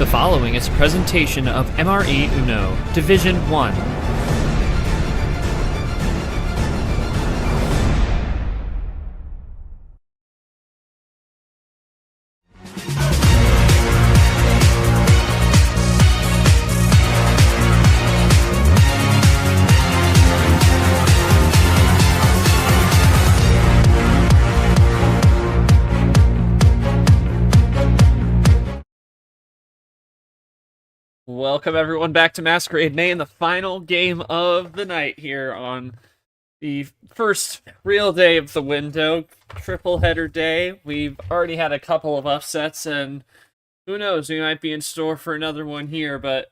The following is a presentation of MRE Uno, Division 1. Welcome everyone back to Masquerade May and the final game of the night here on the first real day of the window, triple header day. We've already had a couple of upsets and who knows, we might be in store for another one here, but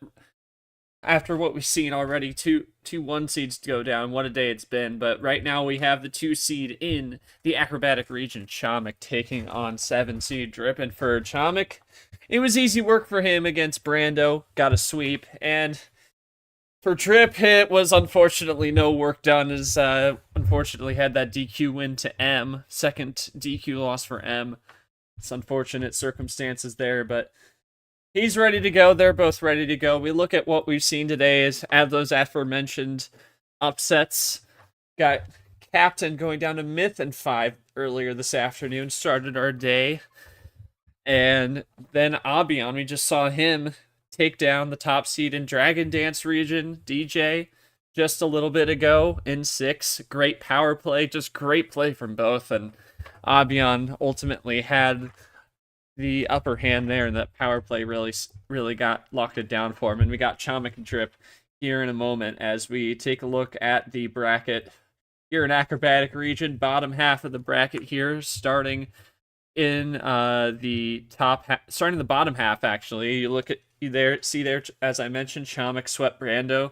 after what we've seen already, two 1 seeds go down, what a day it's been. But right now we have the 2 seed in the acrobatic region, Chomik, taking on 7 seed Drip. And for Chomik, it was easy work for him against Brando, got a sweep. And for Drip, it was unfortunately no work done, as unfortunately had that DQ win to M, second DQ loss for M. It's unfortunate circumstances there, but he's ready to go. They're both ready to go. We look at what we've seen today as those aforementioned upsets. Got Captain going down to Myth and 5 earlier this afternoon, started our day. And then Abion, we just saw him take down the top seed in Dragon Dance region, DJ, just a little bit ago in 6. Great power play, just great play from both. And Abion ultimately had the upper hand there, and that power play really got locked it down for him. And we got Chomik and Drip here in a moment as we take a look at the bracket here in acrobatic region, bottom half of the bracket here, starting in the starting the bottom half. Actually, you look at see there, as I mentioned, Chomik swept Brando,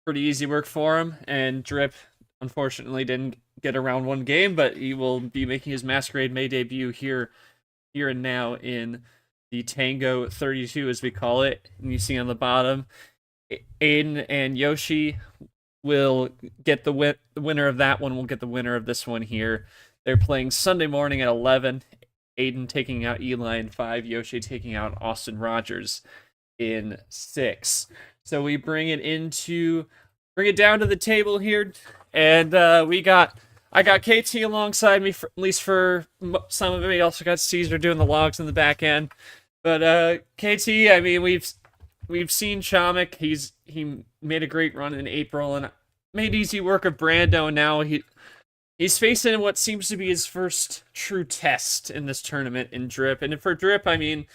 pretty easy work for him, and Drip unfortunately didn't get around one game, but he will be making his Masquerade May debut here and now in the Tango 32, as we call it. And you see on the bottom, Aiden and Yoshi will get the winner of that one. Will get the winner of this one here. They're playing Sunday morning at 11. Aiden taking out Eli in 5. Yoshi taking out Austin Rogers in 6. So we bring it down to the table here, and I got KT alongside me, at least for some of it. We also got Caesar doing the logs in the back end. But KT, I mean, we've seen Chomik. He made a great run in April and made easy work of Brando. And now he's facing what seems to be his first true test in this tournament in Drip. And for Drip, I mean,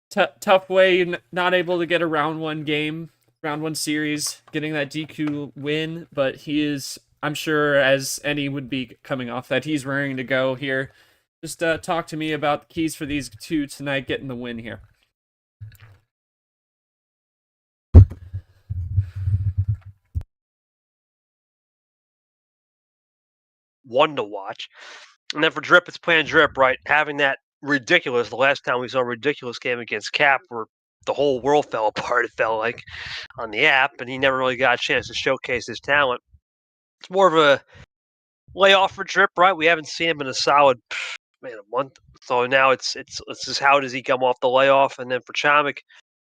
tough way, not able to get a round 1 series, getting that DQ win. But he is, I'm sure, as any would be coming off that, he's raring to go here. Just talk to me about the keys for these two tonight getting the win here. One to watch. And then for Drip, it's playing Drip, right? Having that ridiculous, the last time we saw a ridiculous game against Cap where the whole world fell apart, it felt like, on the app, and he never really got a chance to showcase his talent. It's more of a layoff for Drip, right? We haven't seen him in a solid a month. So now it's just how does he come off the layoff? And then for Chomik,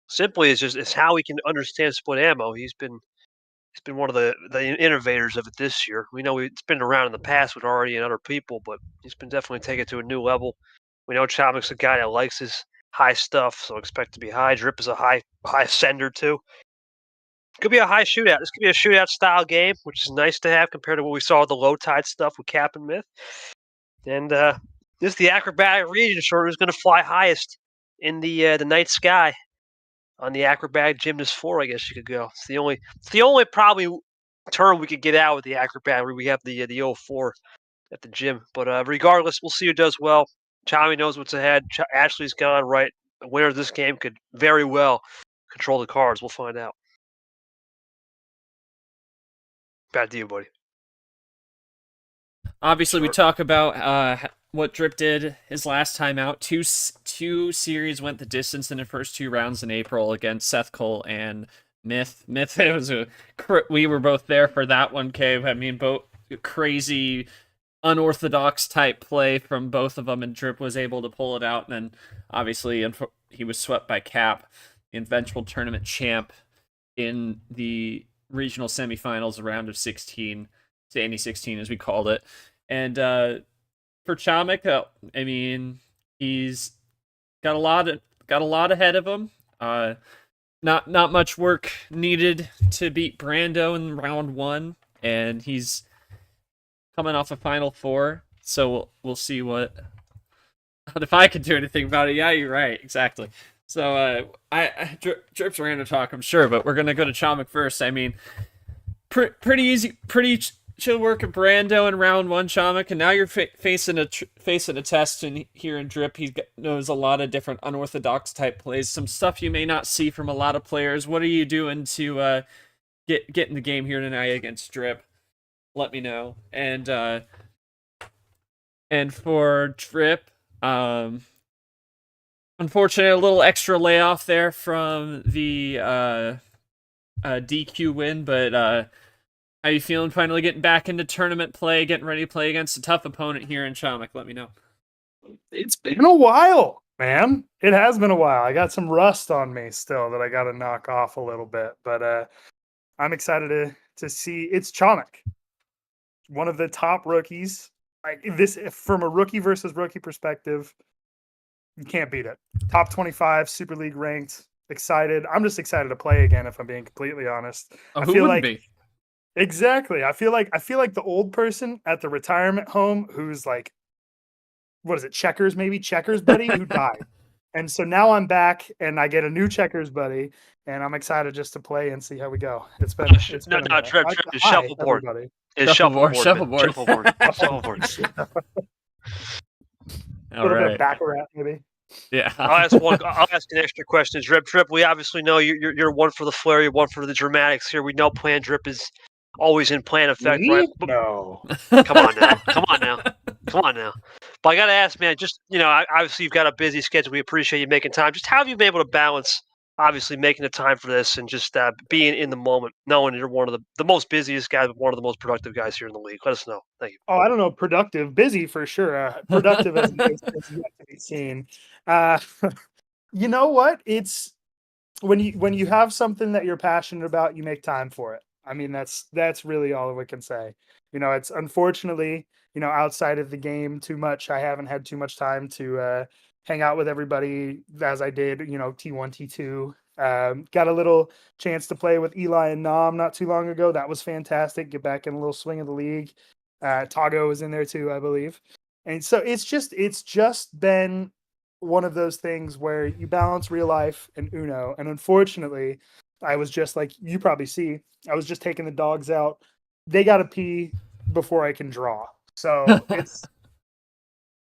simply it's how he can understand split ammo. He's been one of the innovators of it this year. We know it's been around in the past with Artie and other people, but he's been definitely taken it to a new level. We know Chomik's a guy that likes his high stuff, so expect to be high. Drip is a high sender too. Could be a high shootout. This could be a shootout style game, which is nice to have compared to what we saw with the low tide stuff with Cap and Myth. And this is the acrobatic region, sure, who's going to fly highest in the night sky on the acrobatic gymnast 4, I guess you could go. It's the only probably term we could get out with the acrobatic. We have the 04 at the gym, but regardless, we'll see who does well. Chomik knows what's ahead. Ashley's gone right. The winner of this game could very well control the cards. We'll find out. Back to you, buddy. Obviously, we talk about what Drip did his last time out. Two series went the distance in the first 2 rounds in April against Seth Cole and Myth. It was we were both there for that one, Cave. I mean, both crazy, unorthodox type play from both of them, and Drip was able to pull it out. And then, obviously, he was swept by Cap, the eventual tournament champ, in the regional semifinals, a round of 16, Sandy 16 as we called it. And for Chomik, I mean, he's got a lot ahead of him. Not much work needed to beat Brando in round 1, and he's coming off a Final Four. So we'll see what if I can do anything about it. Yeah, you're right, exactly. So Drip's random talk, I'm sure, but we're gonna go to Chomik first. I mean, pretty easy, pretty chill work of Brando in round 1, Chomik, and now you're facing a test here in Drip. He knows a lot of different unorthodox type plays, some stuff you may not see from a lot of players. What are you doing to get in the game here tonight against Drip? Let me know. And for Drip, unfortunately, a little extra layoff there from the DQ win, but how you feeling finally getting back into tournament play, getting ready to play against a tough opponent here in Chomik? Let me know. It's been a while, man. It has been a while. I got some rust on me still that I got to knock off a little bit, but I'm excited to see. It's Chomik, one of the top rookies. Like this, from a rookie versus rookie perspective, you can't beat it. Top 25, Super League ranked. Excited. I'm just excited to play again, if I'm being completely honest. I feel like be? Exactly. I feel like the old person at the retirement home who's like, what is it, Checkers buddy who died. And so now I'm back and I get a new Checkers buddy and I'm excited just to play and see how we go. It's been Trip, shuffleboard. It's shuffleboard. Shuffleboard. All right. Bit baccarat, maybe. Yeah. I'll ask an extra question. Drip. We obviously know you're one for the flair, you're one for the dramatics here. We know plan Drip is always in plan effect, right? No. Come on now. But I gotta ask, man. Just obviously you've got a busy schedule. We appreciate you making time. Just how have you been able to balance, obviously making the time for this and just being in the moment, knowing you're one of the most busiest guys, one of the most productive guys here in the league? Let us know. Thank you. Oh, I don't know. Productive, busy for sure. Productive is yet to be seen. You know what? It's when you have something that you're passionate about, you make time for it. I mean, that's really all we can say. It's unfortunately, outside of the game too much. I haven't had too much time to hang out with everybody as I did, T1, T2. Got a little chance to play with Eli and Nam not too long ago. That was fantastic. Get back in a little swing of the league. Tango was in there too, I believe. And so it's just been one of those things where you balance real life and Uno. And unfortunately, I was just like, you probably see, I was just taking the dogs out. They got to pee before I can draw. So it's,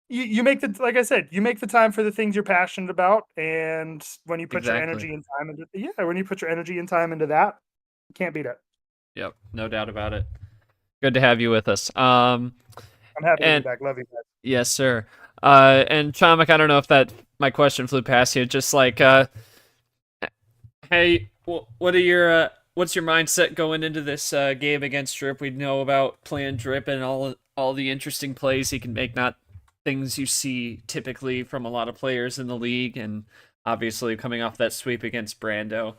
you make like I said, you make the time for the things you're passionate about. And when you put your energy and time into that, you can't beat it. Yep. No doubt about it. Good to have you with us. I'm happy to be back. Love you guys. Yes, sir. And Chomik, I don't know if my question flew past you. Just like, hey, what's your mindset going into this game against Drip? We know about playing Drip and all the interesting plays he can make, not things you see typically from a lot of players in the league, and obviously coming off that sweep against Brando.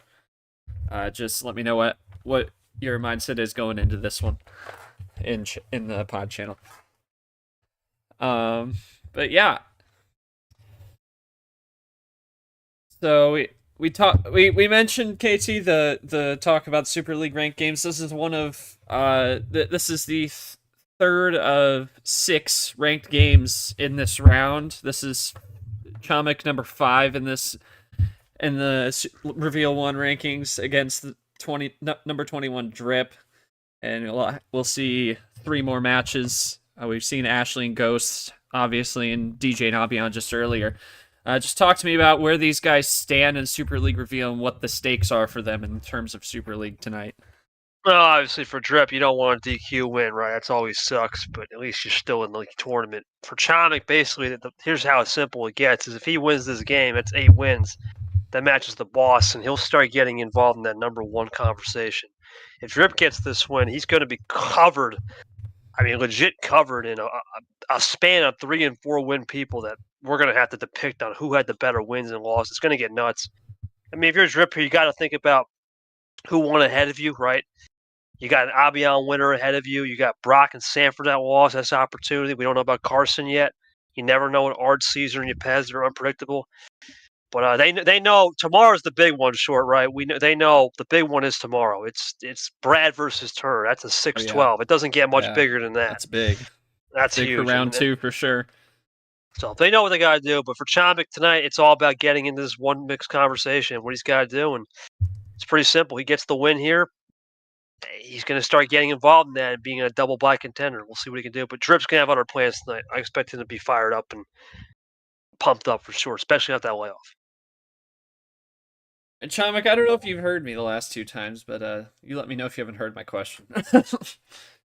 Just let me know what your mindset is going into this one in the pod channel. But yeah. So we mentioned, KT, the talk about Super League ranked games. This is one of this is the third of 6 ranked games in this round. This is Chomik number 5 in the Reveal 1 rankings against the number 21 Drip, and we'll see 3 more matches. We've seen Ashley and Ghost, obviously, and DJ and Abion just earlier. Just talk to me about where these guys stand in Super League Reveal and what the stakes are for them in terms of Super League tonight. Well, obviously for Drip, you don't want a DQ win, right? That's always sucks, but at least you're still in the tournament. For Chomik, basically, here's how simple it gets: is if he wins this game, that's 8 wins. That matches the boss, and he'll start getting involved in that number 1 conversation. If Drip gets this win, he's going to be covered. I mean, legit covered in a span of 3 and 4 win people that we're going to have to depict on who had the better wins and losses. It's going to get nuts. I mean, if you're a drip here, you got to think about who won ahead of you, right? You got an Abion winner ahead of you. You got Brock and Sanford that lost. That's opportunity. We don't know about Carson yet. You never know what Art, Caesar, and Yepez are unpredictable. But they know tomorrow's the big one, short, right? They know the big one is tomorrow. It's Brad versus Turner. That's a 6-12. It doesn't get much bigger than that. That's big. That's big huge. for round 2 for sure. So they know what they got to do. But for Chomik tonight, it's all about getting into this one mixed conversation, what he's got to do. And it's pretty simple. He gets the win here. He's going to start getting involved in that and being a double bye contender. We'll see what he can do. But Drip's going to have other plans tonight. I expect him to be fired up and pumped up for sure, especially after that layoff. And Chomik, I don't know if you've heard me the last 2 times, but you let me know if you haven't heard my question.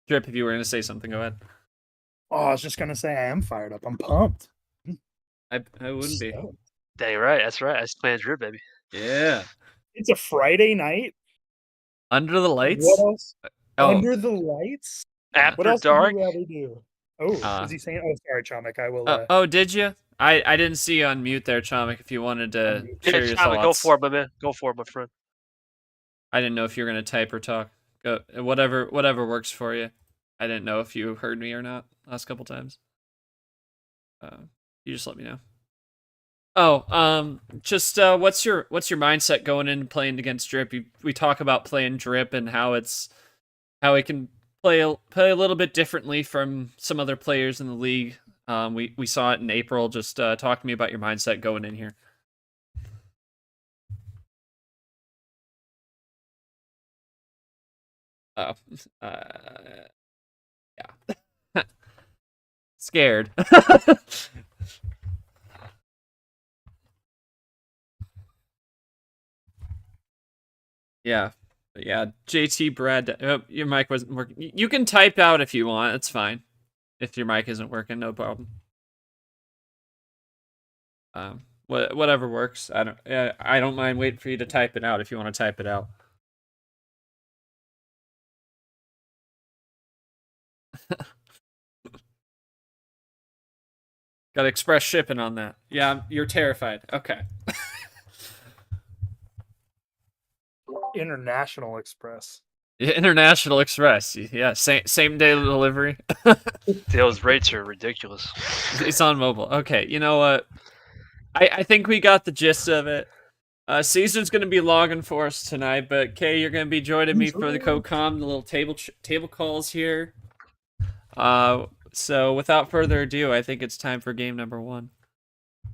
Drip, if you were going to say something, go ahead. Oh, I was just going to say I am fired up. I'm pumped. I wouldn't be. Dang right. That's right. That's playing Drip, baby. Yeah. It's a Friday night. Under the lights? What else? Oh. Under the lights? After what else dark? would you rather do? Oh, is he saying? Oh, sorry, Chomik. I will. Oh, did you? I didn't see you on mute there, Chomik. If you wanted to share your thoughts. Go for it, my man. Go for it, my friend. I didn't know if you were going to type or talk. Go whatever works for you. I didn't know if you heard me or not last couple times. You just let me know. Oh, just what's your mindset going into playing against Drip? We talk about playing Drip and how it can play a little bit differently from some other players in the league. We saw it in April. Just talk to me about your mindset going in here. Oh, yeah. Scared. Yeah. Yeah, JT Brad. Oh, your mic wasn't working. You can type out if you want. It's fine. If your mic isn't working, no problem. Whatever works. I don't mind waiting for you to type it out if you want to type it out. Got express shipping on that. Yeah, you're terrified. Okay. International Express. International Express. Yeah, same day delivery. Those rates are ridiculous. It's on mobile. Okay, you know what? I think we got the gist of it. Caesar's going to be logging for us tonight, but Kay, you're going to be joining me for the CoCom, the little table calls here. So without further ado, I think it's time for game number 1.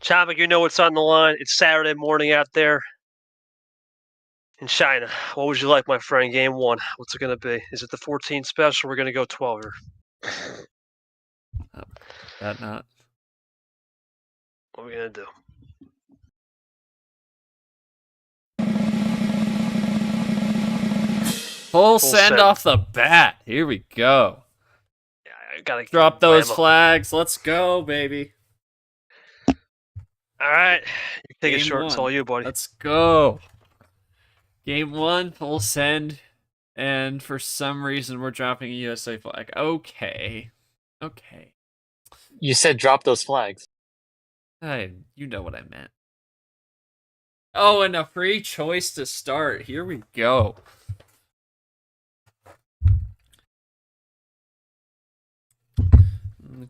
Chomik, you know what's on the line. It's Saturday morning out there in China. What would you like, my friend? Game 1. What's it going to be? Is it the 14 special? We're going to go 12 here. That not. What are we going to do? Full send off the bat. Here we go. Yeah, I gotta drop those flags. Let's go, baby. All right. You take Game it short. 1. It's all you, buddy. Let's go. Game 1, full send. And for some reason, we're dropping a USA flag. Okay. You said drop those flags. You know what I meant. Oh, and a free choice to start. Here we go.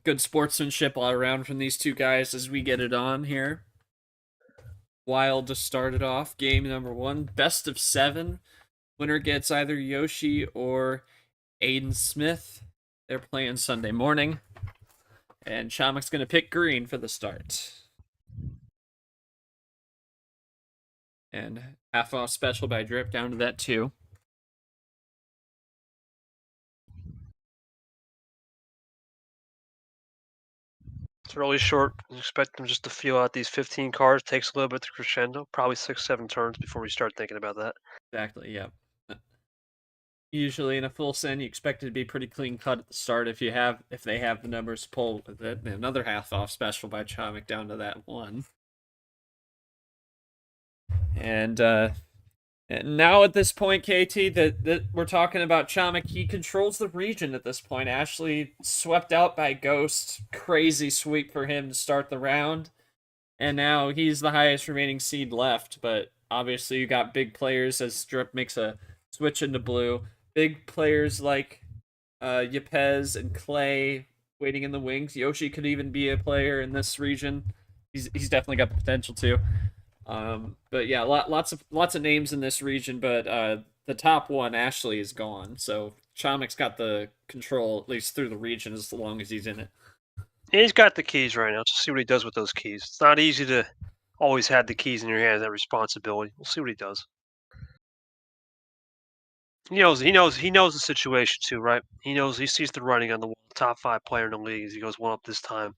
Good sportsmanship all around from these two guys as we get it on here. Wild to start it off. Game number 1. Best of 7. Winner gets either Yoshi or Aiden Smith. They're playing Sunday morning. And Chomik's going to pick green for the start. And half off special by Drip down to that 2. It's really short. You expect them just to feel out these 15 cards. Takes a little bit to crescendo. Probably 6-7 turns before we start thinking about that. Exactly, yeah. Usually in a full send, you expect it to be pretty clean cut at the start if they have the numbers pulled with it. And another half off special by Chomik down to that 1. And now at this point, KT, that we're talking about Chomik, he controls the region at this point. Ashley swept out by Ghost. Crazy sweep for him to start the round. and now he's the highest remaining seed left. But obviously, you got big players as Drip makes a switch into blue. Big players like Yepes and Clay waiting in the wings. Yoshi could even be a player in this region. He's definitely got the potential to. But yeah, lots of names in this region, but the top one, Ashley, is gone. So Chomik's got the control, at least through the region, as long as he's in it. And he's got the keys right now. Just see what he does with those keys. It's not easy to always have the keys in your hands, that responsibility. We'll see what he does. He knows the situation too, right? He sees the running on the top 5 player in the league as he goes 1 up this time.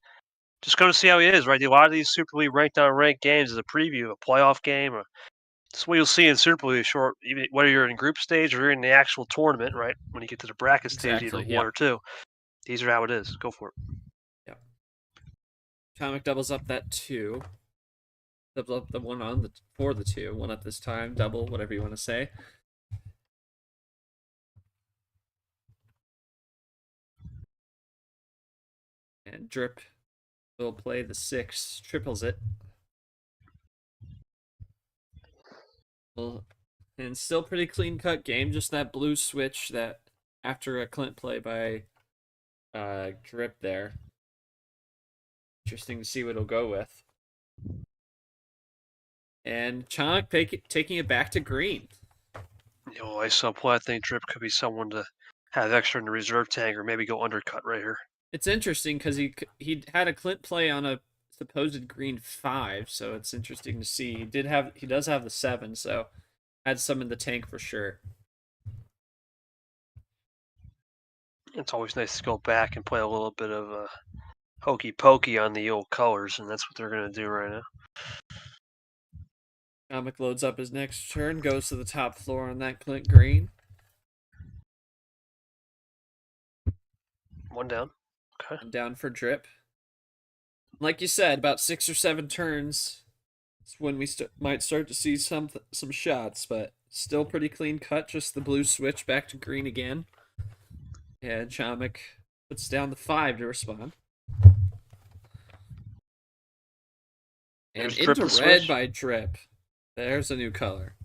Just going to see how he is, right? A lot of these Super League ranked on ranked games is a preview of a playoff game, or that's what you'll see in Super League short, even whether you're in group stage or you're in the actual tournament, right? When you get to the bracket stage, either one or two. These are how it is. Go for it. Yeah. Chomik doubles up that 2. Doubles up the 1 for the 2. 1 up this time. Double, whatever you want to say. And Drip will play the 6. Triples it. Well, and still pretty clean cut game. Just that blue switch that after a Clint play by Drip there. Interesting to see what he'll go with. And Chomik taking it back to green. I think Drip could be someone to have extra in the reserve tank or maybe go undercut right here. It's interesting because he had a Clint play on a supposed green 5, so it's interesting to see. He does have the 7, so had some in the tank for sure. It's always nice to go back and play a little bit of hokey pokey on the old colors, and that's what they're going to do right now. Chomik loads up his next turn, goes to the top floor on that Clint green. 1 down. Okay. And down for Drip. Like you said, about 6 or 7 turns is when we might start to see some shots, but still pretty clean cut. Just the blue switch back to green again. And Chomik puts down the 5 to respond. And There's into Drip red switch. by Drip. There's a new color.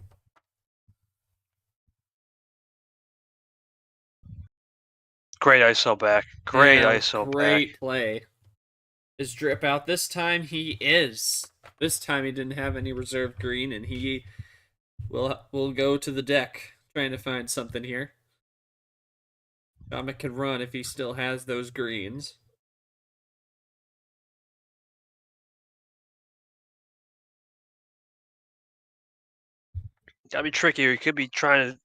Great ISO back. Great ISO back. Great play. Is Drip out this time? He is. This time he didn't have any reserve green, and he will go to the deck trying to find something here. Chomik can run if he still has those greens. Gotta be tricky here. He could be trying to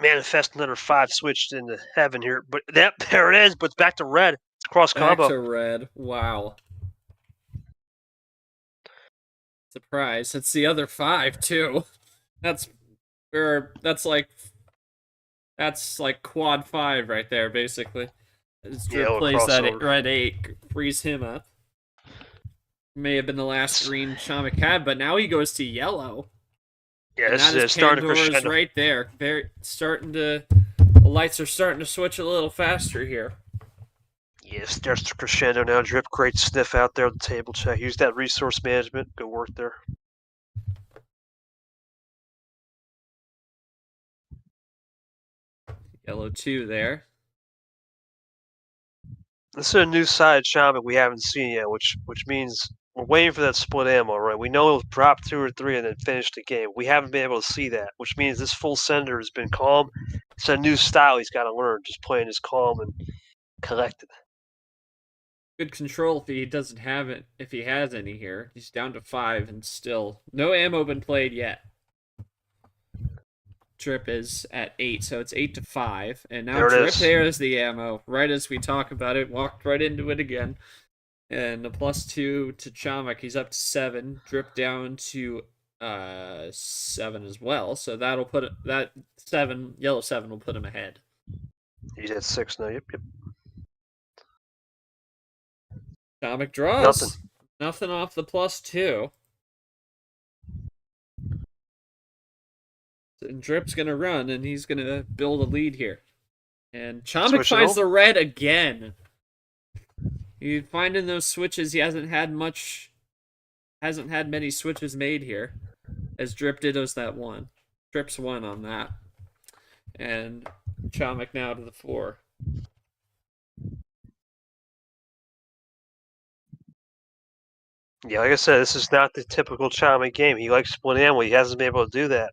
manifest another 5 switched into heaven here, but there it is. But it's back to red. It's cross combo. Back to red. Wow. Surprise! It's the other 5 too. That's like quad 5 right there, basically. As Drip plays that red 8, frees him up. May have been the last green Chomik had, but now he goes to yellow. Yeah, this is starting to crescendo. Right there. The lights are starting to switch a little faster here. Yes, there's the crescendo now. Drip, great sniff out there on the table check. Use that resource management. Good work there. Yellow 2 there. This is a new side Chomik we haven't seen yet, which means we're waiting for that split ammo, right? We know he'll drop 2 or 3 and then finish the game. We haven't been able to see that, which means this full sender has been calm. It's a new style he's got to learn, just playing his calm and collected. Good control if he doesn't have it, if he has any here. He's down to 5 and still no ammo been played yet. Drip is at 8, so it's 8-5. And now Drip, there's the ammo. Right as we talk about it, walked right into it again. And a +2 to Chomik. He's up to 7. Drip down to 7 as well. So that'll put that 7, yellow 7 will put him ahead. He's at 6 now. Yep. Chomik draws. Nothing off the +2. And Drip's going to run, and he's going to build a lead here. And Chomik finds the red again. He's finding those switches. He hasn't had hasn't had many switches made here, as Drip dittos that one. Drip's one on that. And Chomik now to the 4. Yeah, like I said, this is not the typical Chomik game. He likes split ammo. He hasn't been able to do that.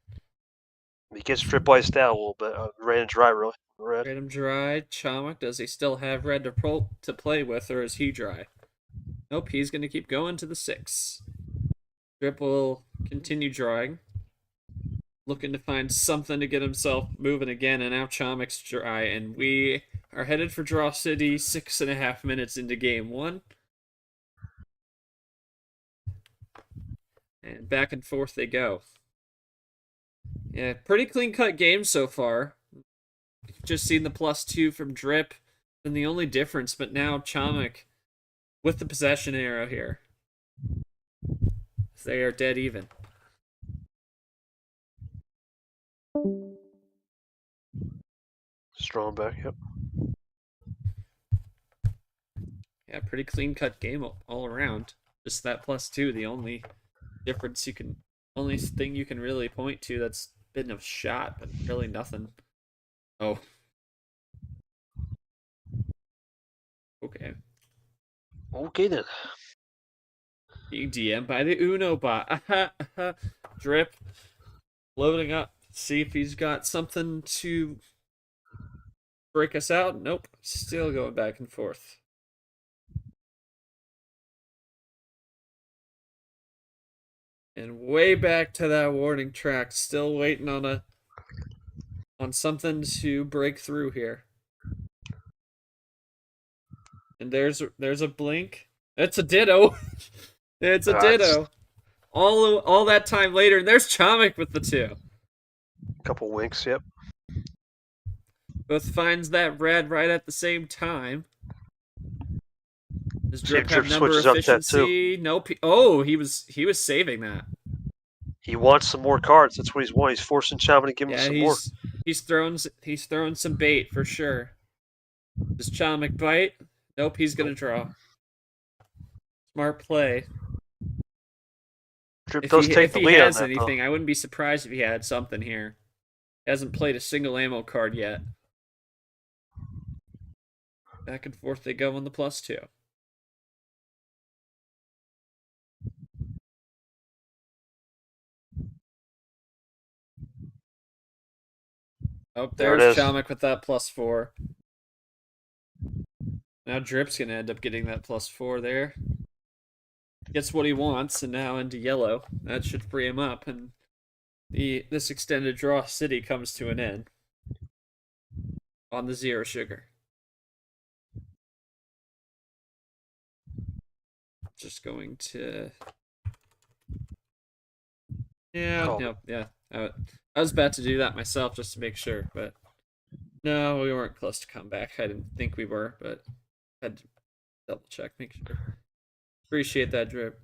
He gets strip iced out a little bit. Ran dry, really. Red. Random dry. Chomik, does he still have red to play with, or is he dry? Nope, he's going to keep going to the 6. Drip will continue drawing. Looking to find something to get himself moving again, and now Chomik's dry, and we are headed for Draw City 6.5 minutes into game 1. And back and forth they go. Yeah, pretty clean-cut game so far. Just seen the +2 from Drip, and the only difference, but now Chomik with the possession arrow here. They are dead even. Strong back, yep. Yeah, pretty clean-cut game all around. Just that +2, the only difference only thing you can really point to that's been a shot, but really nothing. Oh. Okay. Okay then. Being DM'd by the Uno bot. Drip. Loading up. See if he's got something to break us out. Nope. Still going back and forth. And way back to that warning track. Still waiting on something to break through here. And there's a blink. It's a ditto. It's a ditto. All that time later, and there's Chomik with the 2. Couple winks, yep. Both finds that red right at the same time. Does Drip have number efficiency? Nope. Oh, he was saving that. He wants some more cards. That's what he's wanting. He's forcing Chomik to give him some more. He's throwing some bait for sure. Does Chomik bite? Nope, he's gonna draw. Smart play. Drip does take the lead on that, anything, I wouldn't be surprised if he had something here. He hasn't played a single ammo card yet. Back and forth they go on the +2. Oh, there's Chomik with that +4. Now Drip's gonna end up getting that +4 there. Gets what he wants, and now into yellow. That should free him up, and this extended Draw City comes to an end on the 0 sugar. Just going to... Yeah, no, yeah. I was about to do that myself just to make sure, but no, we weren't close to comeback. I didn't think we were, but had to double check, make sure. Appreciate that, Drip.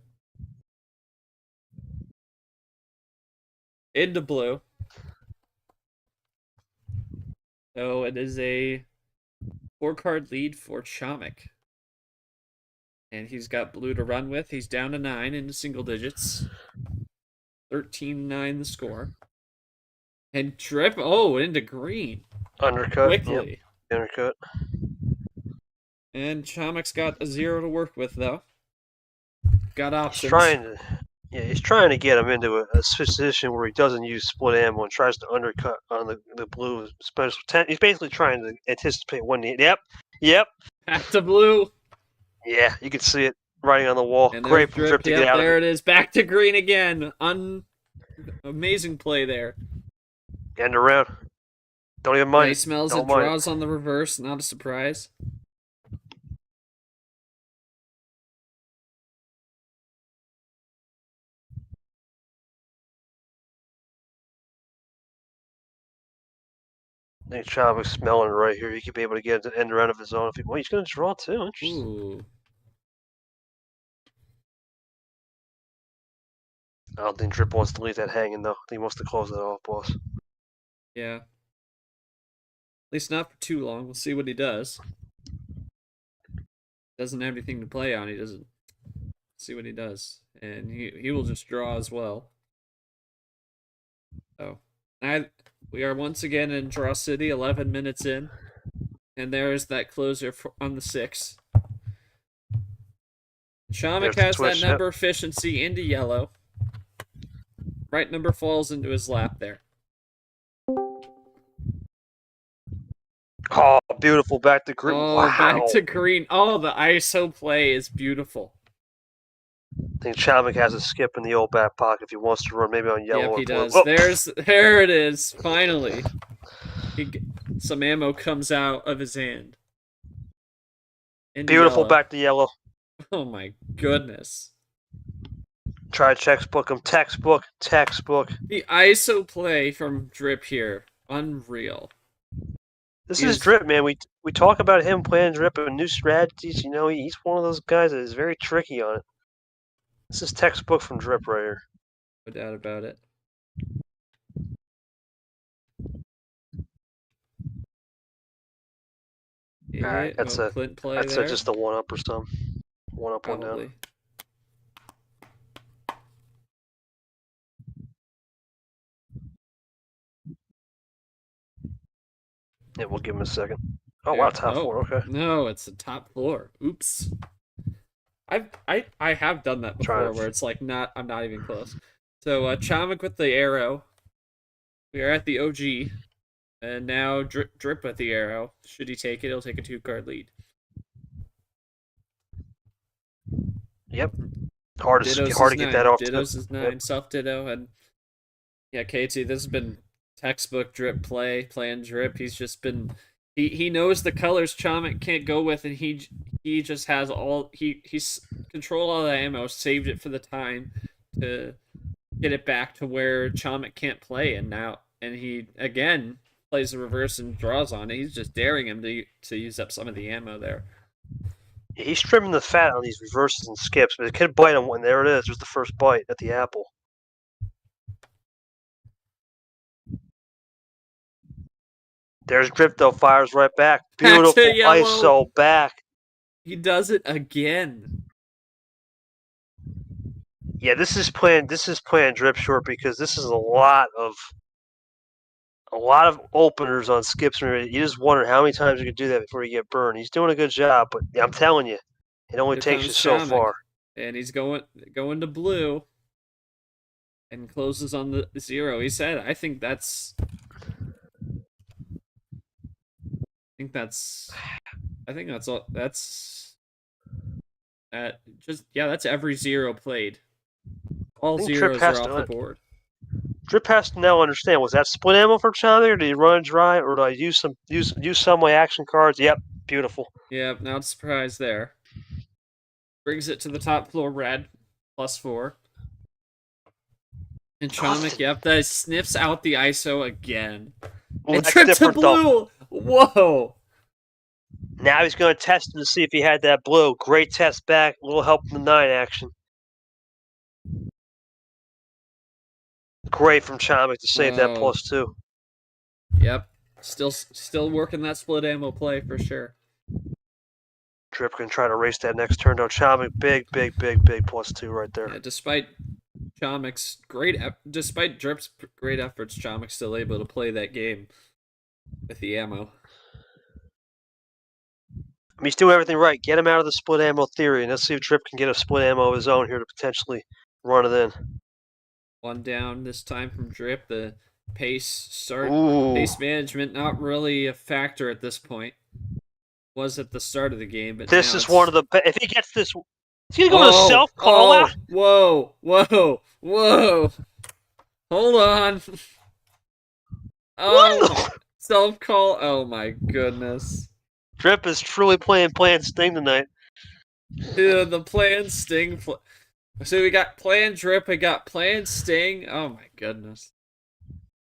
Into blue. So it is a 4-card lead for Chomik. And he's got blue to run with. He's down to 9 into single digits. 13-9 the score. And Drip, into green. Undercut. Quickly. Yep. Undercut. And Chomik's got a 0 to work with, though. Got options. He's trying to get him into a position where he doesn't use split ammo and tries to undercut on the blue special. He's basically trying to anticipate when Yep. Back to blue. Yeah, you can see it writing on the wall. And great from Drip to get out of it. There it is. Back to green again. Amazing play there. End around. Don't even mind. He smells it. Draws on the reverse. Not a surprise. I think Chomik's smelling right here. He could be able to get an end around of his own. Well, he's going to draw too. Interesting. Ooh. I don't think Drip wants to leave that hanging, though. I think he wants to close that off, boss. Yeah. At least not for too long. We'll see what he does. Doesn't have anything to play on. He doesn't see what he does. And he will just draw as well. So, we are once again in Draw City, 11 minutes in. And there's that closer on the 6. Chomik has that number efficiency into yellow. Right number falls into his lap there. Oh, beautiful. Back to green. Oh, wow. back to green. Oh, the ISO play is beautiful. I think Chomik has a skip in the old back pocket if he wants to run maybe on yellow. Yep, or he blue. does. Oh. There it is. Finally. Some ammo comes out of his hand. Beautiful yellow. Back to yellow. Oh my goodness. Try to textbook him. Textbook. The ISO play from Drip here. Unreal. This is Drip, man. We talk about him playing Drip and new strategies. You know, he's one of those guys that is very tricky on it. This is textbook from Drip right here. No doubt about it. Yeah, all right, that's a Clint play that's there. Just a 1-up or something. 1-up, Probably. 1 down. Yeah, we'll give him a second. Oh wow, top floor. Okay. No, it's the top floor. Oops. I have done that before where it's like I'm not even close. So Chomik with the arrow. We are at the OG. And now Drip with the arrow. Should he take it, he'll take a 2-card lead. Yep. Hard to get that off. Ditto's is 9, yep. Self Ditto, and yeah, KT, this has been textbook Drip playing Drip. He's just been he knows the colors Chomik can't go with, and he just has he's controlled all the ammo, saved it for the time to get it back to where Chomik can't play, and he again plays the reverse and draws on it. He's just daring him to use up some of the ammo there. He's trimming the fat on these reverses and skips, but it could bite him when there it is. There's the first bite at the apple. There's Drip though, fires right back. Beautiful ISO back. He does it again. Yeah, this is playing Drip short because this is a lot of openers on skips. You just wonder how many times you can do that before you get burned. He's doing a good job, but I'm telling you, it only takes you so far. And he's going to blue and closes on the 0. He said, I think that's all. That's every 0 played. All zeros are off the board. Drip has to now understand, was that split ammo for Chomik, or did he run dry, or did I use some of my action cards? Yep, beautiful. Yep, not a surprise there. Brings it to the top floor red, +4. And Chomik, yep, that sniffs out the ISO again. Well, and Trip to blue! Though. Whoa! Now he's going to test him to see if he had that blue. Great test back, a little help from the 9 action. Great from Chomik to save that +2. Yep. Still working that split ammo play for sure. Drip can try to race that next turn though. Chomik, big +2 right there. Yeah, despite Drip's great efforts, Chomik's still able to play that game with the ammo. I mean, he's doing everything right. Get him out of the split ammo theory, and let's see if Drip can get a split ammo of his own here to potentially run it in. 1 down this time from Drip. The pace management not really a factor at this point. Was at the start of the game, but this is one of the if he gets this, he's gonna go with a self call out. Whoa! Hold on. Oh, self call. Oh my goodness. Drip is truly playing Plan Sting tonight. Dude, the Plan Sting. So we got Plan Drip, we got Plan Sting. Oh my goodness.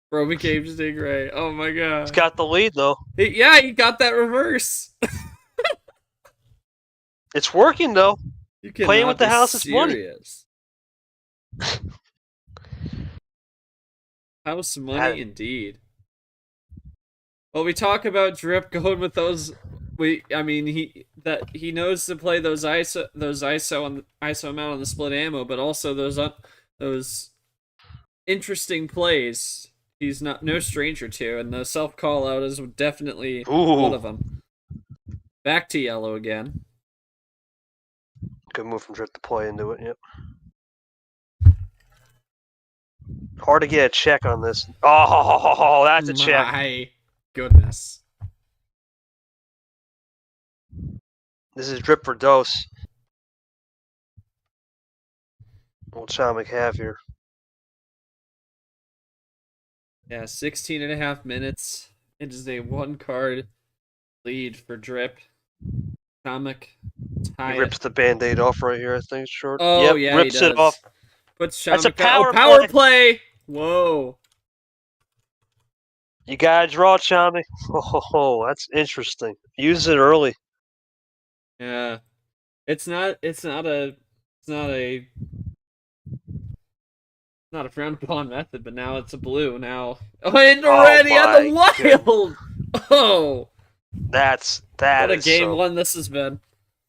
Bro became Stingray. Oh my god. He's got the lead though. He got that reverse. It's working though. You playing with the house's money. House money indeed. Well, we talk about Drip going with those I mean, he knows to play those ISO amount on the split ammo, but also those interesting plays. He's no stranger to, and the self call out is definitely one of them. Back to yellow again. Good move from Drip to play into it. Yep. Hard to get a check on this. Oh, that's a check. My goodness. This is Drip for dose. What Chomik have here? Yeah, 16.5 minutes. It is a 1-card lead for Drip. Chomik He rips the band-aid off right here, I think, short. Oh, yep, yeah, rips it off. Puts Chomik That's a power play! Whoa. You gotta draw, Chomik. Oh, that's interesting. Use it early. Yeah. It's not a frowned upon method, but now it's a blue now. Oh, and already on the wild! Oh! What a game one this has been.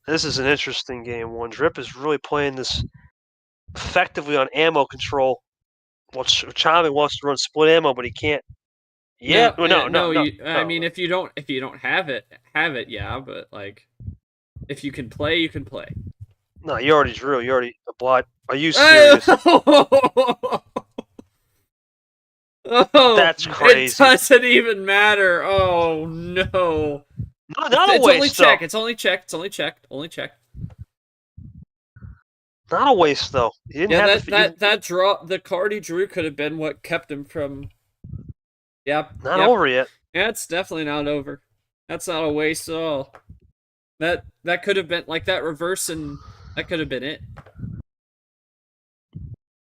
This is an interesting game one. Drip is really playing this effectively on ammo control. Well, Chomik wants to run split ammo, but he can't. Yeah, no. I mean, if you don't have it, yeah. But like, if you can play, you can play. No, you already drew. You already applied. Are you serious? Oh, that's crazy. It doesn't even matter. Oh no. No, not a waste. It's only check. It's only check. Not a waste though. He didn't have that draw. The card he drew could have been what kept him from. Yep. Not over yet. Yeah, it's definitely not over. That's not a waste at all. That could have been like that reverse, and that could have been it.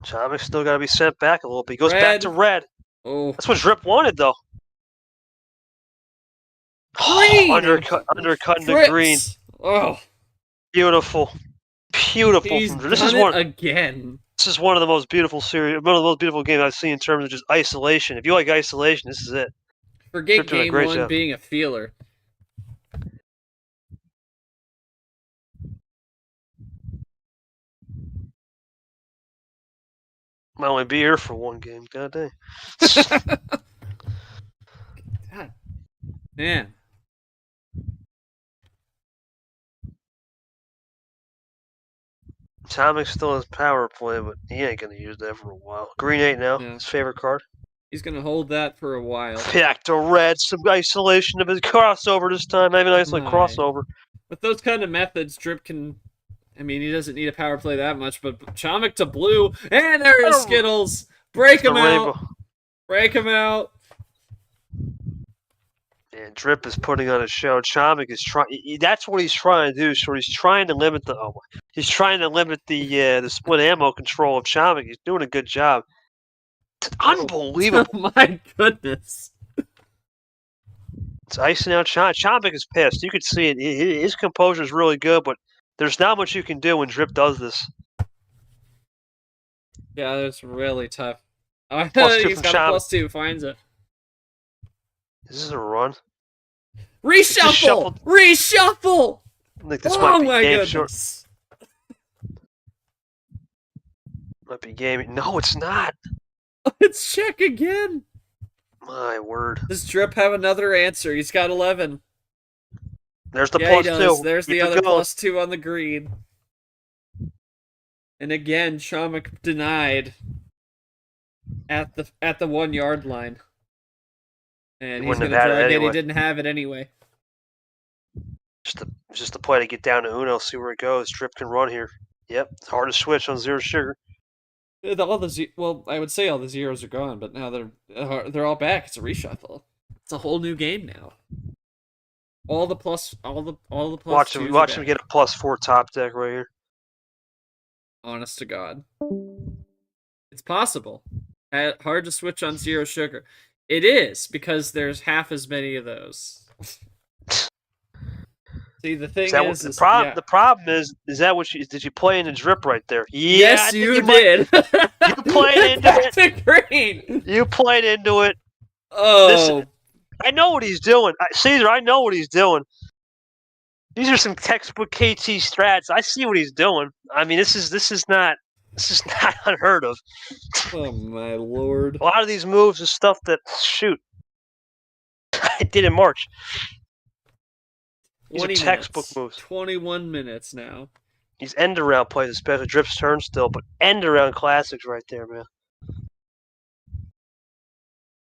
Chomik's still got to be sent back a little bit. He goes back to red. Oh, that's what Drip wanted though. Green! Undercutting the green. Oh, beautiful. He's done it again. This is one of the most beautiful games I've seen in terms of just isolation. If you like isolation, this is it. Forget game one being a feeler. Might only be here for one game. God dang. God. Man. Chomik still has power play, but he ain't gonna use that for a while. Green 8 now, his favorite card. He's gonna hold that for a while. Back to red, some isolation of his crossover this time. Not even isolate crossover. With those kind of methods, Drip can. I mean, he doesn't need a power play that much, but Chomik to blue, and there is Skittles. Break him out. Break him out. And Drip is putting on a show. Chomik is trying. That's what he's trying to do. So he's trying to limit the. He's trying to limit the split ammo control of Chomik. He's doing a good job. It's unbelievable. My goodness. It's icing out Chomik. Chomik is pissed. You could see it. His composure is really good, but there's not much you can do when Drip does this. Yeah, that's really tough. Plus he's got a +2. Finds it. Is this a run? Reshuffle! Reshuffle! I think this might be my game goodness. short. Might be game. No, it's not. It's check again. My word. Does Drip have another answer? He's got 11. There's the +2. There's the other +2 on the green. And again, Chomik denied at the 1 yard line. And he's going to try again. He didn't have it anyway. Just the play to get down to Uno, see where it goes. Drip can run here. Yep, it's hard to switch on zero sugar. I would say all the zeros are gone, but now they're all back. It's a reshuffle. It's a whole new game now. All the plus. Watch him get a +4 top deck right here. Honest to God, it's possible. Hard to switch on zero sugar. It is because there's half as many of those. See, the thing is the problem is that what did you play in the Drip right there? Yeah, yes, you did. You played into it. The green. You played into it. Oh, I know what he's doing, Caesar. I know what he's doing. These are some textbook KT strats. I see what he's doing. I mean, this is not unheard of. Oh my lord. A lot of these moves is stuff that I did in March. These are 20 textbook minutes. moves. 21 minutes now. These end around plays, especially Drip's turn still, but end around classics right there, man.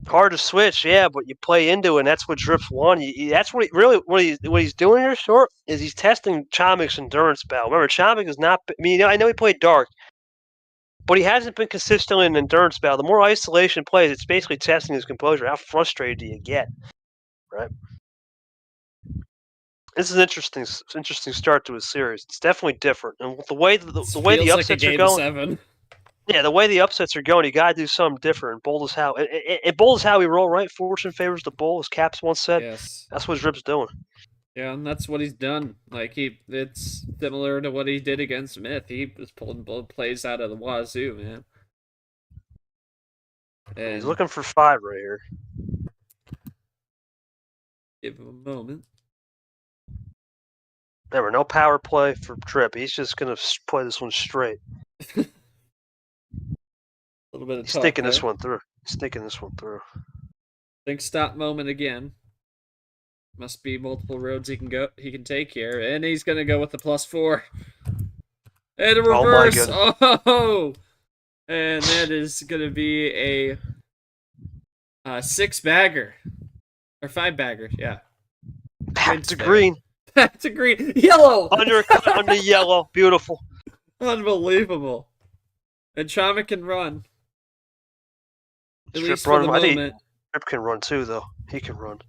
Hard to switch, yeah, but you play into it, and that's what Drip's won. That's what he's doing here, short, is he's testing Chomik's endurance battle. Remember, Chomik is not. I mean, I know he played dark, but he hasn't been consistent in endurance battle. The more isolation plays, it's basically testing his composure. How frustrated do you get, right? This is an interesting start to his series. It's definitely different, and the way the way the upsets are going. 7. Yeah, the way the upsets are going, you gotta do something different. Bold as how. Bold as how we roll, right? Fortune favors the bull, as Caps once said. Yes. That's what Drip's doing. Yeah, and that's what he's done. Like it's similar to what he did against Smith. He was pulling both plays out of the wazoo, man. And he's looking for 5 right here. Give him a moment. Remember, no power play for Drip. He's just gonna play this one straight. A little bit of He's talk thinking there. this one through. He's thinking this one through. Think stop moment again. Must be multiple roads he can take here, and he's gonna go with the +4. And a reverse. Oh, and that is gonna be a 6-bagger or 5-bagger. Yeah. Back to green. Back to green. Yellow. Undercut under yellow. Beautiful. Unbelievable. And Chomik can run. At Strip least for the run. moment. Strip can run too, though. He can run.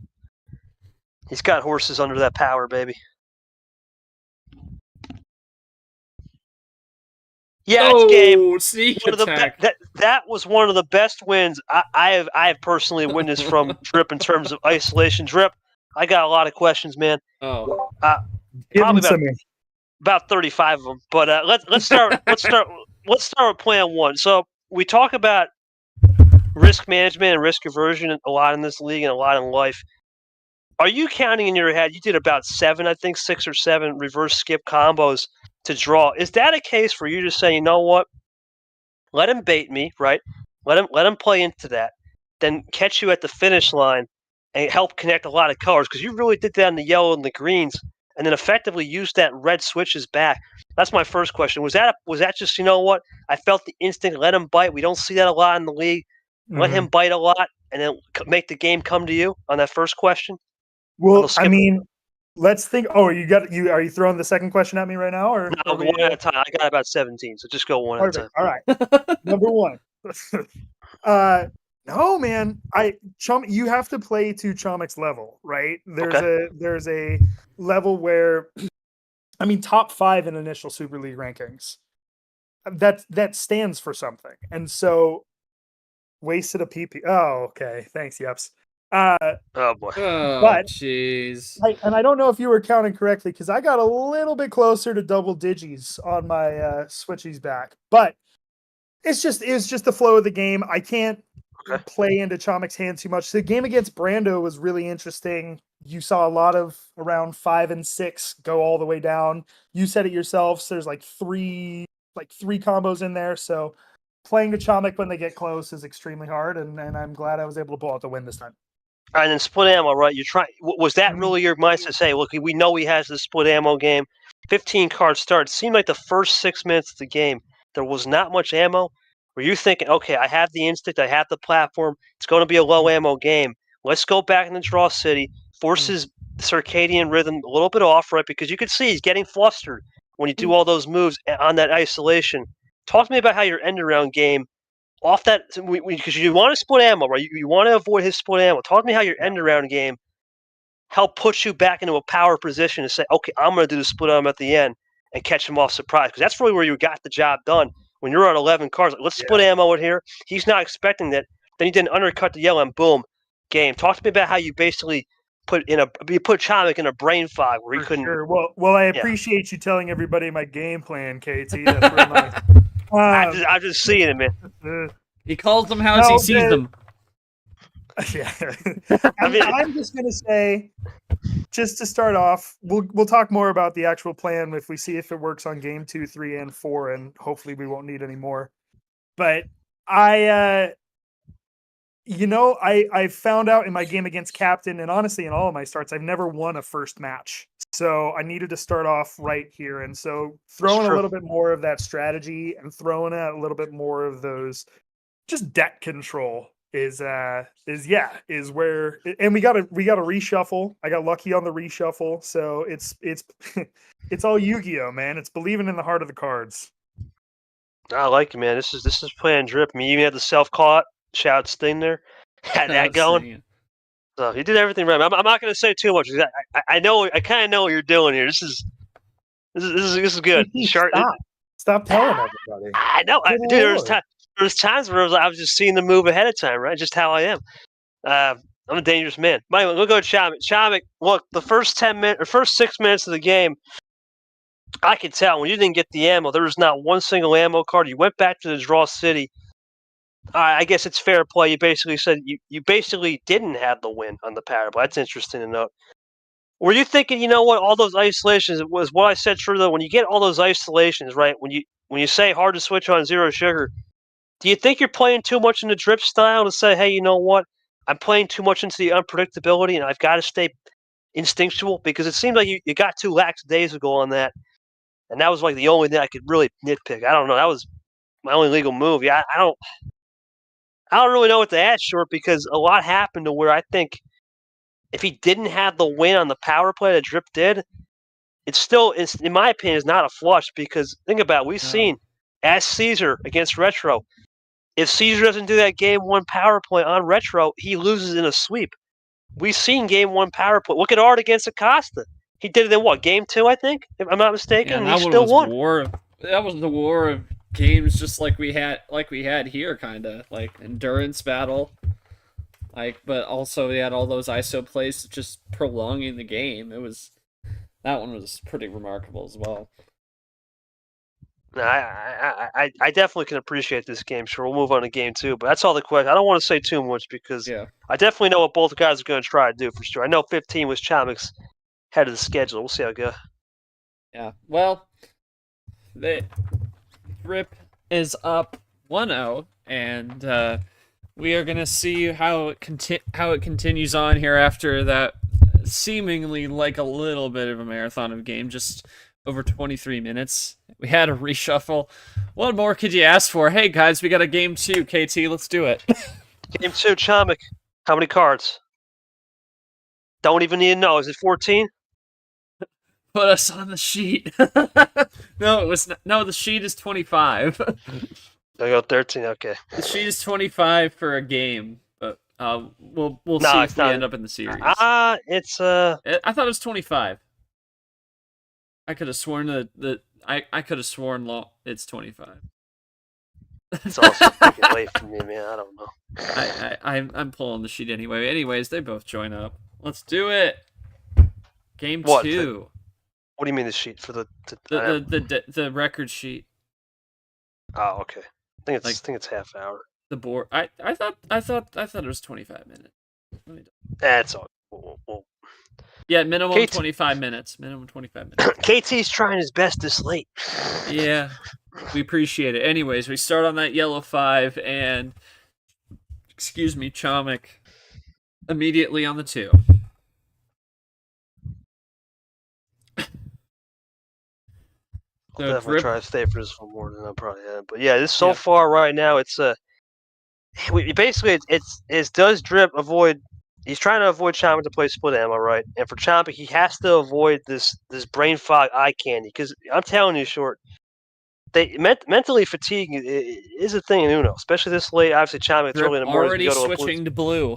He's got horses under that power, baby. Yeah, it's game. Sneak attack. That was one of the best wins I have personally witnessed from Drip in terms of isolation. Drip, I got a lot of questions, man. Oh, probably about 35 of them. But let's start. Let's start with plan 1. So we talk about risk management and risk aversion a lot in this league and a lot in life. Are you counting in your head? You did about 7, I think 6 or 7 reverse skip combos to draw. Is that a case for you to say, you know what? Let him bait me, right? Let him play into that. Then catch you at the finish line and help connect a lot of colors, because you really did that in the yellow and the greens, and then effectively used that red switches back. That's my first question. Was that just, you know what? I felt the instinct. Let him bite. We don't see that a lot in the league. Let him bite a lot, and then make the game come to you on that first question. Well, I mean, let's think. Oh, are you throwing the second question at me right now, or no? One at a time. I got about 17, so just go one at a time. All right. Number 1. No, man. You have to play to Chomik's level, right? There's a level where, I mean, top 5 in initial Super League rankings. That stands for something, and so wasted a PP. Oh, okay. Thanks, Yeps. Oh boy. Oh, but jeez. And I don't know if you were counting correctly, because I got a little bit closer to double digits on my switchies back. But it's just the flow of the game. I can't play into Chomik's hand too much. The game against Brando was really interesting. You saw a lot of around 5 and 6 go all the way down. You said it yourselves. There's like three combos in there. So playing to Chomik when they get close is extremely hard, and I'm glad I was able to pull out the win this time. All right, and then split ammo, right? Was that really your mindset to say, look, we know he has the split ammo game, 15 cards start. It seemed like the first 6 minutes of the game, there was not much ammo. Were you thinking, okay, I have the instinct, I have the platform, it's going to be a low ammo game. Let's go back in the draw city, force his circadian rhythm a little bit off, right? Because you could see he's getting flustered when you do all those moves on that isolation. Talk to me about how your end-around game, off that, because you want to split ammo, right? You want to avoid his split ammo. Talk to me how your end-around game helped put you back into a power position to say, okay, I'm going to do the split ammo at the end and catch him off surprise. Because that's really where you got the job done. When you're on 11 cards, like, let's split ammo in here. He's not expecting that. Then he didn't undercut the yellow and boom, game. Talk to me about how you basically put Chomik in a brain fog where he couldn't. Sure. Well, I appreciate you telling everybody my game plan, KT. That's real nice. I'm just seeing it, man. He calls them how he sees them. Yeah. I mean, I'm just gonna say, just to start off, we'll talk more about the actual plan if we see if it works on game 2, 3, and 4, and hopefully we won't need any more. But I I found out in my game against Captain, and honestly in all of my starts, I've never won a first match. So I needed to start off right here. And so throwing a true. little bit more of that strategy and throwing out a little bit more of those just deck control is where, and we got a reshuffle. I got lucky on the reshuffle. So it's it's all Yu-Gi-Oh, man. It's believing in the heart of the cards. I like it, man. This is playing drip. I mean, you even had the self caught shout Sting there, had that going. Singing. So he did everything right. I'm not going to say too much. I know. I kind of know what you're doing here. This is good. Stop telling everybody. I know. Good Dude, Lord. there was times where I was just seeing the move ahead of time, right? Just how I am. I'm a dangerous man. But anyway, we'll go to Chomik. Chomik, look, the first 10 minutes or first 6 minutes of the game, I could tell when you didn't get the ammo, there was not one single ammo card. You went back to the draw city. I guess it's fair play. You basically said you basically didn't have the win on the power play. That's interesting to note. Were you thinking, you know what, all those isolations was what I said true though? When you get all those isolations, right? When you say hard to switch on zero sugar, do you think you're playing too much in the drip style to say, hey, you know what? I'm playing too much into the unpredictability and I've got to stay instinctual? Because it seems like you got too lackadaisical on that. And that was like the only thing I could really nitpick. I don't know. That was my only legal move. Yeah, I don't really know what to add, Short, because a lot happened to where I think if he didn't have the win on the power play that Drip did, it's in my opinion, is not a flush because think about it, we've seen as Caesar against Retro. If Caesar doesn't do that game 1 power play on Retro, he loses in a sweep. We've seen game 1 power play. Look at Art against Acosta. He did it in what, game 2, I think, if I'm not mistaken, Yeah, and that he one still was won. that was the war of games, just like we had here, kind of like endurance battle. But also we had all those ISO plays just prolonging the game. That one was pretty remarkable as well. I definitely can appreciate this game. Sure, we'll move on to game 2, but that's all the question. I don't want to say too much because I definitely know what both guys are going to try to do for sure. I know 15 was Chomik's head of the schedule. We'll see how it goes. Yeah, well, the Rip is up 1-0, and we are gonna see how it continues on here after that seemingly like a little bit of a marathon of game, just over 23 minutes. We had a reshuffle. What more could you ask for? Hey guys, we got a game 2. KT, let's do it. Game 2, Chomik. How many cards? Don't even need to know. Is it 14? Put us on the sheet. No, it was no. The sheet is 25. I go 13. Okay. The sheet is 25 for a game, but we'll see if we end up in the series. It's I thought it was 25. I could have sworn I could have sworn it's 25. It's also freaking late for me, man. I don't know. I'm pulling the sheet anyway. Anyways, they both join up. Let's do it. Game 2. What do you mean the sheet for the record sheet? Oh, okay. I think it's half hour. The board. I thought it was 25 minutes. That's all. Yeah, minimum 25 minutes. Minimum 25 minutes. KT's trying his best this late. Yeah, we appreciate it. Anyways, we start on that yellow 5, and Chomik immediately on the 2. I'll definitely try to stay for this one more than I probably have. But yeah, this so far right now, it's basically it's does Drip avoid? He's trying to avoid Chomik to play split ammo, right? And for Chomik, he has to avoid this brain fog eye candy because I'm telling you, Short, mentally fatigue is a thing in Uno, especially this late. Obviously, Chomik it's early in the morning. Already switching to blue.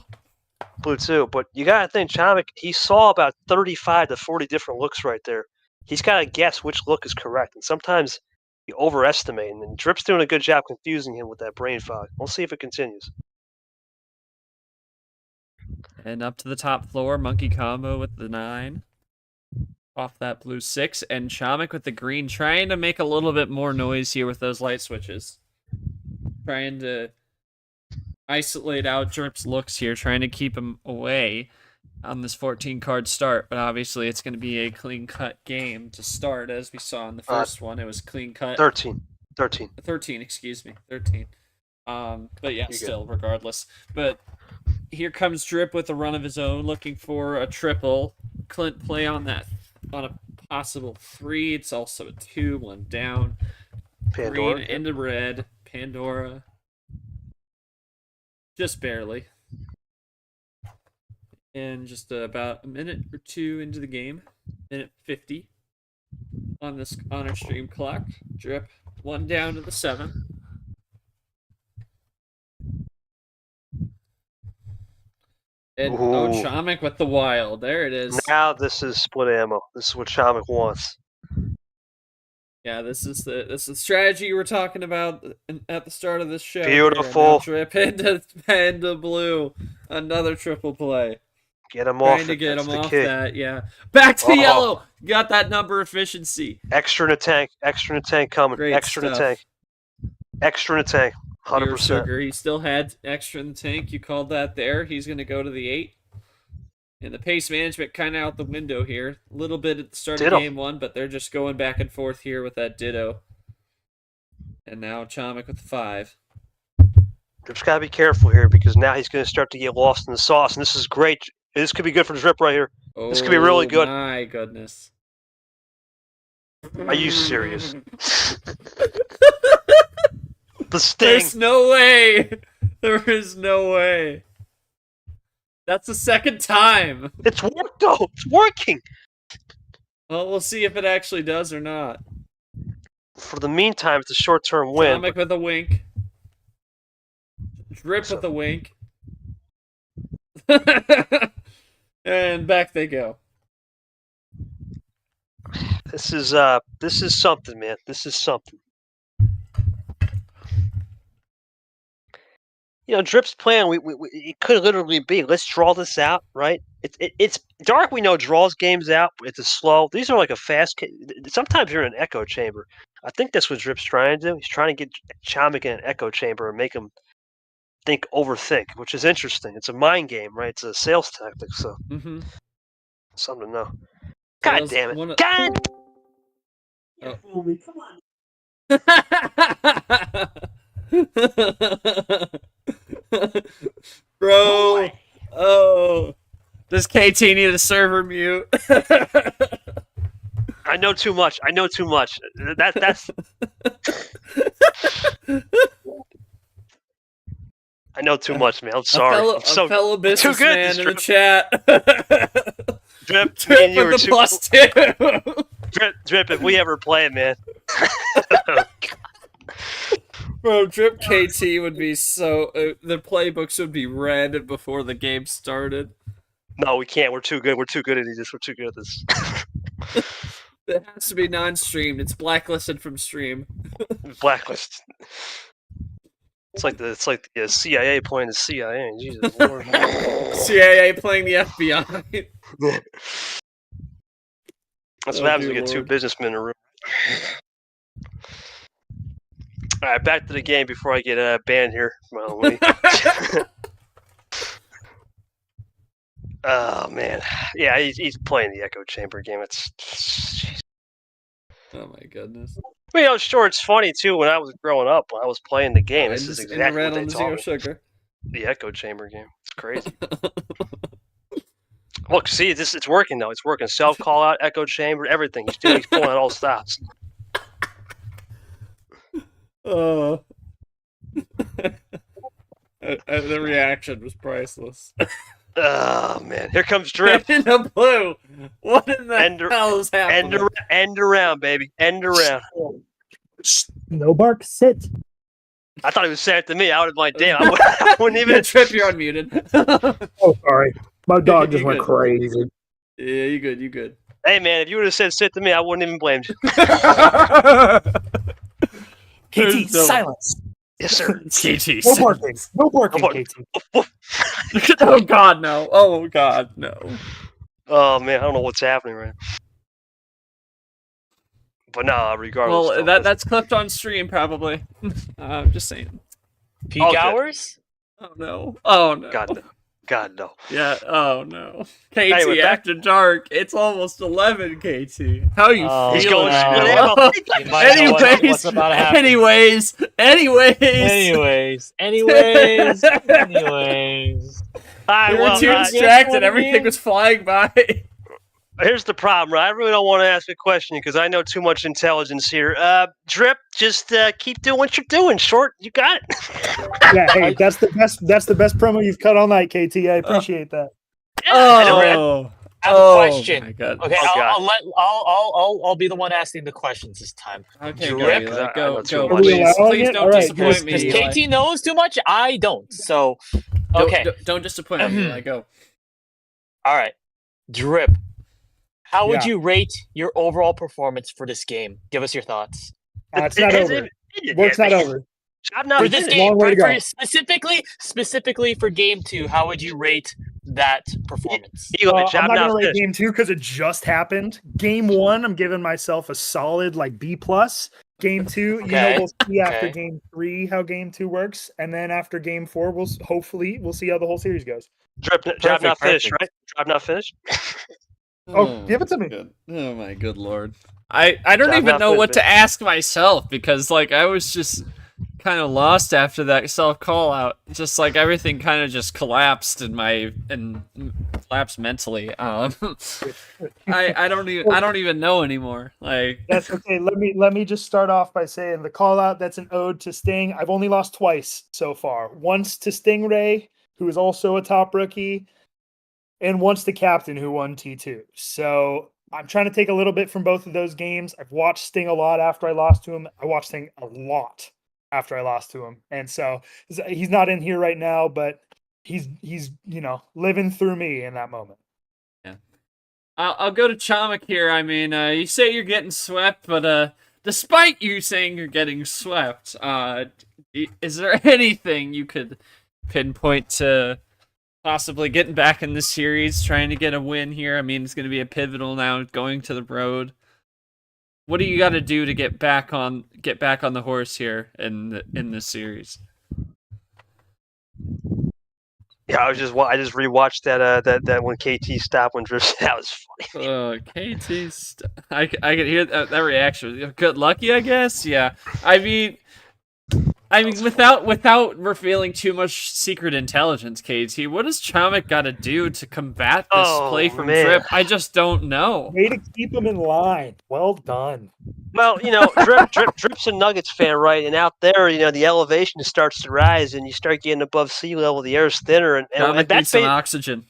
Blue too, but you gotta think Chomik. He saw about 35 to 40 different looks right there. He's got to guess which look is correct, and sometimes you overestimate. And Drip's doing a good job confusing him with that brain fog. We'll see if it continues. And up to the top floor, Monkey combo with the 9. Off that blue 6, and Chomik with the green, trying to make a little bit more noise here with those light switches. isolate out Drip's looks here, trying to keep him away on this 14-card start. But obviously, it's going to be a clean-cut game to start, as we saw in the first one. It was clean-cut. 13, excuse me, 13. But yeah, still, regardless. But here comes Drip with a run of his own, looking for a triple. Clint play on that, on a possible 3. It's also a 2, 1 down. Pandora Green into red. Pandora. Just barely. And just about a minute or 2 into the game. Minute 50 on our stream clock. Drip 1 down to the 7. And Chomik with the wild. There it is. Now this is split ammo. This is what Chomik wants. Yeah, this is the strategy you were talking about at the start of this show. Beautiful. Drip into Panda Blue. Another triple play. Get him off. Trying to get him off that, yeah. Back to yellow. Got that number efficiency. Extra in a tank. Extra in a tank coming. Great extra stuff. in a tank. Extra in a tank. 100%. Sugar. He still had extra in the tank. You called that there. He's going to go to the 8. And the pace management kind of out the window here. A little bit at the start of game 1, but they're just going back and forth here with that ditto. And now Chomik with the 5. Drip's got to be careful here because now he's going to start to get lost in the sauce. And this is great. This could be good for Drip right here. This could be really good. My goodness. Are you serious? The sting. There's no way. There is no way. That's the second time. It's worked, though. It's working. Well, we'll see if it actually does or not. For the meantime, it's a short-term win. Chomik with a wink. Drip with a wink. And back they go. This is something, man. This is something. You know, Drip's plan. It could literally be, let's draw this out, right? It's dark. We know draws games out. It's a slow. These are like a fast. Sometimes you're in an echo chamber. I think that's what Drip's trying to do. He's trying to get Chomik in an echo chamber and make him overthink, which is interesting. It's a mind game, right? It's a sales tactic. So something to know. God damn it! God. Oh. Come on. Bro, does KT need a server mute? I know too much. That's. I know too much, man. I'm sorry. A fellow businessman in the chat. Drip, Drip with the +2. Drip, if we ever play it, man. Bro, Drip KT would be so... the playbooks would be read before the game started. No, we can't. We're too good. We're too good at this. We're too good at this. It has to be non-streamed. It's blacklisted from stream. Blacklist. It's like the CIA playing the CIA. Jesus Lord. CIA playing the FBI. That's what happens when you get two businessmen in a room. All right, back to the game before I get banned here. Well, oh man, yeah, he's playing the echo chamber game. Oh my goodness. You know, sure, it's funny too. When I was growing up, when I was playing the game, this is exactly what they taught me. Sugar. The echo chamber game. It's crazy. Look, see, it's working now. It's working. Self call out, echo chamber, everything. He's pulling out all stops. The reaction was priceless. Oh man, here comes Drip. In the blue. What in the hell is happening? End around, baby. End around. No bark, sit. I thought he was saying it to me. I would have been like, damn, I wouldn't even. Trip, you're unmuted. Oh, sorry. My dog just went crazy. Yeah, you good. You good. Hey man, if you would have said sit to me, I wouldn't even blame you. KT, silence. Yes, sir. KT, no barking. No barking, KT. Oh God, no. Oh God, no. Oh man, I don't know what's happening right now. But no, regardless. Well, that's clipped on stream probably. I'm just saying. Peak hours? Oh no. Oh no. God no. God no. Yeah. Oh no. KT, Anyway, back- after dark. It's almost 11. KT, how are you Oh, He's feeling? going no. split man? ammo. You might know Anyways, what's about to happen. anyways. Anyways. We were Well, too That's distracted. what it Everything is. was flying by. here's the problem, right? I really don't want to ask a question because I know too much intelligence here. Drip, just keep doing what you're doing. Short, you got it. Yeah, hey, that's the best. That's the best promo you've cut all night, KT. I appreciate that. Yeah, I know, man. Oh. I have a Oh, question. my God. Okay, Oh, God. I'll be the one asking the questions this time. Okay, Drip? go, Yeah, Eli. 'cause I Go, know too go. much. Are we Please, allowing please it? don't All right, disappoint me, Because Eli. KT knows too much, I don't. So, okay. Don't disappoint me, Eli. Go. All right. Drip. How would Yeah. you rate your overall performance for this game? Give us your thoughts. It's not over. Work's not over. I'm not For this finished. game, Long way to go. specifically for game 2, how would you rate that performance? Eli, I'm job not not gonna rate finished. game 2 because it just happened. Game 1, I'm giving myself a solid like B plus. Game 2, Okay, we'll see after okay. game 3 how game 2 works, and then after game 4, we'll see how the whole series goes. Drip, job not finished, perfect. right? Job not finished. Oh, give it to me. Good. Oh my good lord. I don't Job even not know what finished. to ask myself because like I was just kind of lost after that self call out. Just like everything kind of just collapsed and collapsed mentally. I don't even know anymore. Like That's okay. Let me just start off by saying the call out, that's an ode to Sting. I've only lost twice so far. Once to Stingray, who is also a top rookie, and once to Captain, who won T2. So I'm trying to take a little bit from both of those games. I've watched Sting a lot after I lost to him. I watched Sting a lot after I lost to him. And so he's not in here right now, but he's living through me in that moment. I'll go to Chomik here. I mean, you say you're getting swept, but despite you saying you're getting swept, is there anything you could pinpoint to possibly getting back in this series, trying to get a win here? I mean, it's going to be a pivotal now, going to the road. What do you got to do to get back on the horse here in this series? Yeah, I just rewatched that when KT stopped when Drip. That was funny. I could hear that reaction. Good lucky, I guess. Yeah, I mean, without revealing too much secret intelligence, KT, what does Chomik got to do to combat this play from man. Drip? I just don't know. Way to keep him in line. Well done. Well, Drip's a Nuggets fan, right? And out there, the elevation starts to rise, and you start getting above sea level. The air's thinner, and Chomik that's needs some oxygen.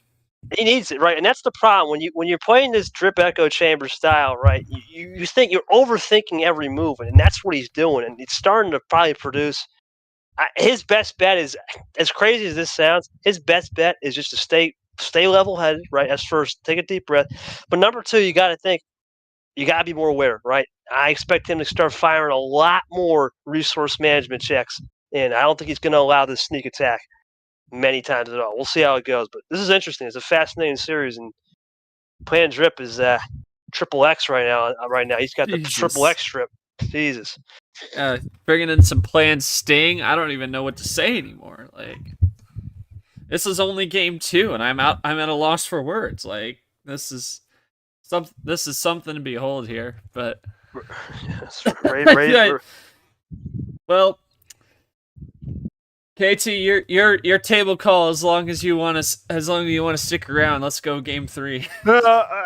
he needs it, right? And that's the problem when you're playing this Drip echo chamber style, right? You think you're overthinking every move, and that's what he's doing, and it's starting to probably produce. His best bet is, as crazy as this sounds, his best bet is just to stay level headed, right? That's first, take a deep breath. But number two, you got to think, you got to be more aware, right? I expect him to start firing a lot more resource management checks, and I don't think he's going to allow this sneak attack many times at all. We'll see how it goes, but this is interesting. It's a fascinating series, and playing Drip is triple X right now. He's got the Jesus. triple X strip. Jesus. Bringing in some planned Sting. I don't even know what to say anymore. Like, this is only game 2, and I'm at a loss for words. Like, this is something to behold here. But Right. well, KT, your table call as long as you want to stick around. Let's go game 3. I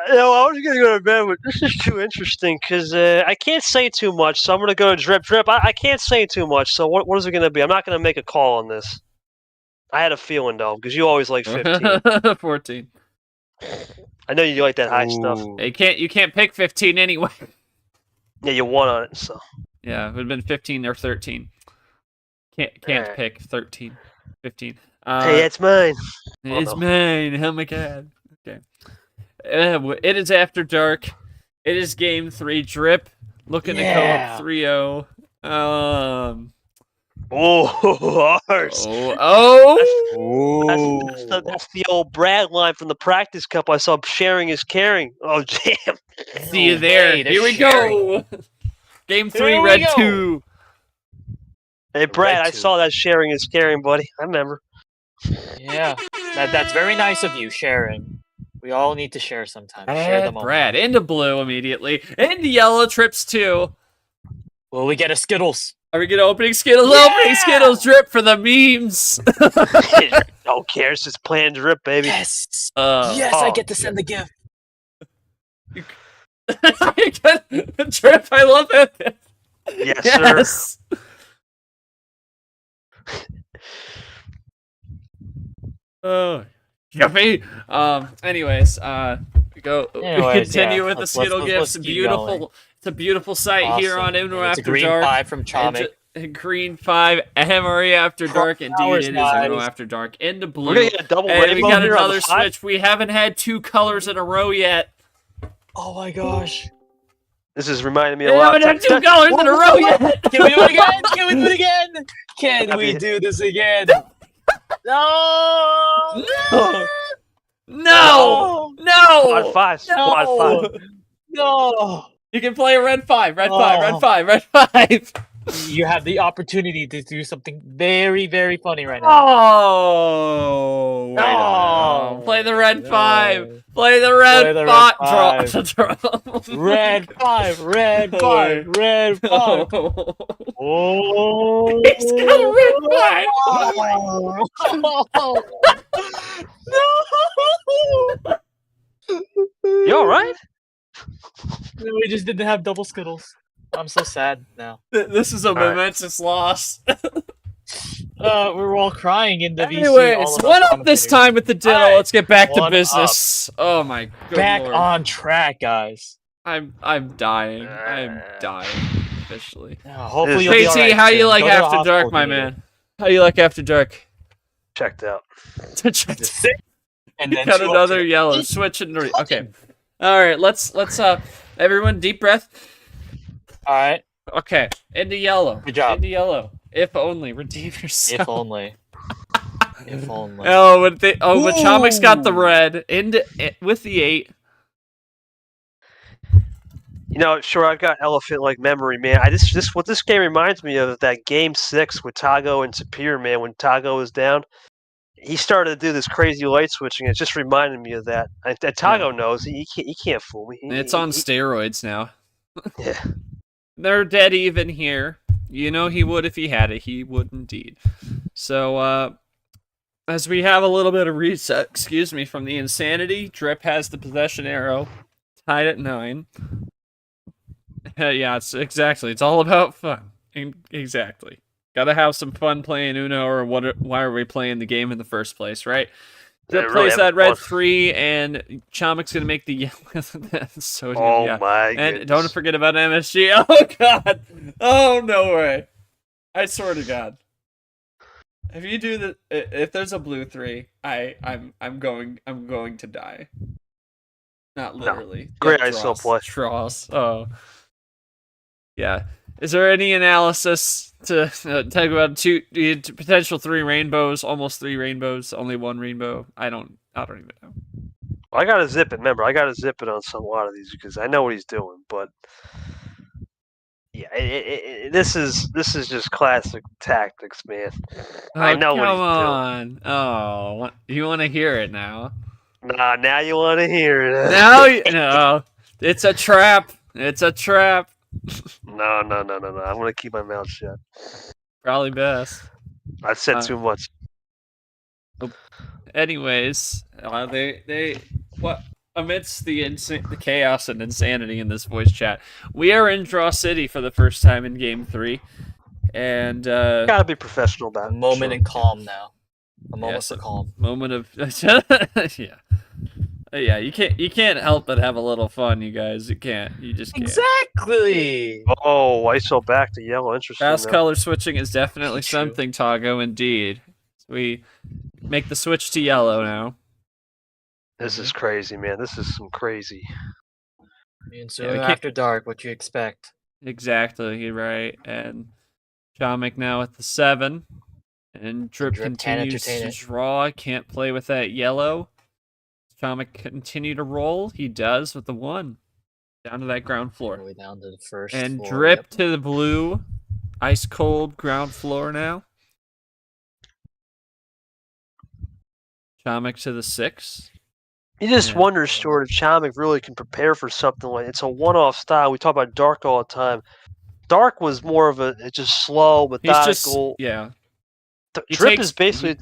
was gonna go to bed, but this is too interesting because I can't say too much. So I'm gonna go to Drip. I can't say too much. So what is it gonna be? I'm not gonna make a call on this. I had a feeling though, because you always like 15. 14. I know you like that high stuff. You can't pick 15 anyway. Yeah, you won on it. So Yeah, it would have been 15 or 13. Can't Alright. pick 13, 15. hey, it's mine. It's no. mine. Oh my god. Okay. It is after dark. It is game 3. Drip looking to go up 3-0. Ours. That's the old Brad line from the practice cup. I saw sharing is caring. Oh damn! See you there. Hey, Here we go. Game 3, Here we red go. 2. Hey Brad, Red I two. saw that sharing is caring, buddy. I remember. Yeah, that's very nice of you sharing. We all need to share sometimes. Share the And moment. Brad into blue immediately. Into yellow, trips 2. Will we get a Skittles? Are we gonna opening Skittles? Yeah! Opening Skittles drip for the memes. Don't care. It's just planned drip, baby. Yes. Oh. Yes, I get to send the gift. Drip, I love it. Yes, sir. Oh, yuppie. Anyways, we continue with the Skittle gifts. Beautiful. It's a beautiful sight here on Uno It's After a green Dark. 5 from Chomik. Green 5, MRE After Dark. Indeed, it is nice. Uno After Dark. Into blue. We're gonna get a double And we rainbow got here on another the 5? switch. We haven't had 2 colors in a row yet. Oh my gosh. This is reminding me We a lot. haven't had 2 colors in a row yet. Can we do it again? Can we do it again? Can we do this again? No! No! Squad No! 5. Squad 5. No! You can play a red 5, red 5, red Oh. 5, red 5. You have the opportunity to do something very, very funny right now. Oh! Wait a No. minute. Play the red No. 5. Play the red Play the 5. red Draw. Red 5, red 5, red 5. Oh! He's got a red 5. No! You alright? We just didn't have double Skittles. I'm so sad now. This is a right. momentous loss. We're all crying in the VC. Anyways, all of one us up this commentators. time with the ditto. Alright, Let's get back to one business. Oh my good Back lord. on track, guys. I'm dying. I'm dying officially. Hopefully, you'll be JT, all right how you soon. like Go to the After hospital Dark, my if you need man? How you like After Dark? Checked out. it. Just sit, and then Got two up another to- yellow. Switch and okay. All right, let's everyone deep breath. All right. Okay, into yellow. Good job. Into yellow. If only redeem yourself. If only. If only. Oh, but Chomik's got the Ooh. red into with the 8. You know, sure, I've got elephant-like memory, man. What this game reminds me of that game 6 with Tango and Superior, man. When Tango was down, he started to do this crazy light switching. It just reminded me of that. Tango knows he can't fool me. It's on steroids now. Yeah. They're dead even here. You know he would if he had it. He would indeed. So, as we have a little bit of reset, from the insanity, Drip has the possession arrow, tied at 9. Yeah, it's all about fun. Exactly. Gotta have some fun playing Uno, or why are we playing the game in the first place, right? Drip really plays that having red fun. 3, and Chomik's gonna make the yellow. So Oh yeah. my And goodness. don't forget about MSG. Oh god. Oh no way. I swear to God. If you do the, if there's a blue 3, I'm going to die. Not literally. Great Yeah, ISO play. Draws. Oh. Yeah. Is there any analysis to talk about potential 3 rainbows, almost 3 rainbows, only 1 rainbow? I don't even know. Well, I gotta zip it. Remember, I gotta zip it on a lot of these because I know what he's doing. But yeah, this is just classic tactics, man. I Oh, know what come he's doing. on. Oh, you want to hear it now? Nah, now you want to hear it. No, it's a trap. It's a trap. No. I'm gonna keep my mouth shut. Probably best. I've said too much. Anyways, they what amidst the chaos and insanity in this voice chat, we are in Draw City for the first time in Game 3, and Gotta be professional about A it. moment sure. in calm now. A moment Yes, for calm. moment of yeah. You can't help but have a little fun, you guys. You can't. You just can't. Exactly. Oh, ISO back to yellow. Interesting. Fast though. color switching is definitely True. something, Tago. Indeed, we make the switch to yellow now. This is crazy, man. This is some crazy. And so Yeah, we can't- after dark, what you expect? Exactly, you're right. And Chomik now at the 7. And Drip Drip can't continues to entertain it. draw. Can't play with that yellow. Chomik continue to roll. He does with the 1. Down to that ground All floor. the way down to the first And floor, Drip yep. to the blue. Ice cold ground floor now. Chomik to the 6. You just Yeah. wonder, Stuart, if Chomik really can prepare for something like it's a one-off style. We talk about Dark all the time. Dark was more of a just slow, He's just methodical. yeah. He Drip takes- is basically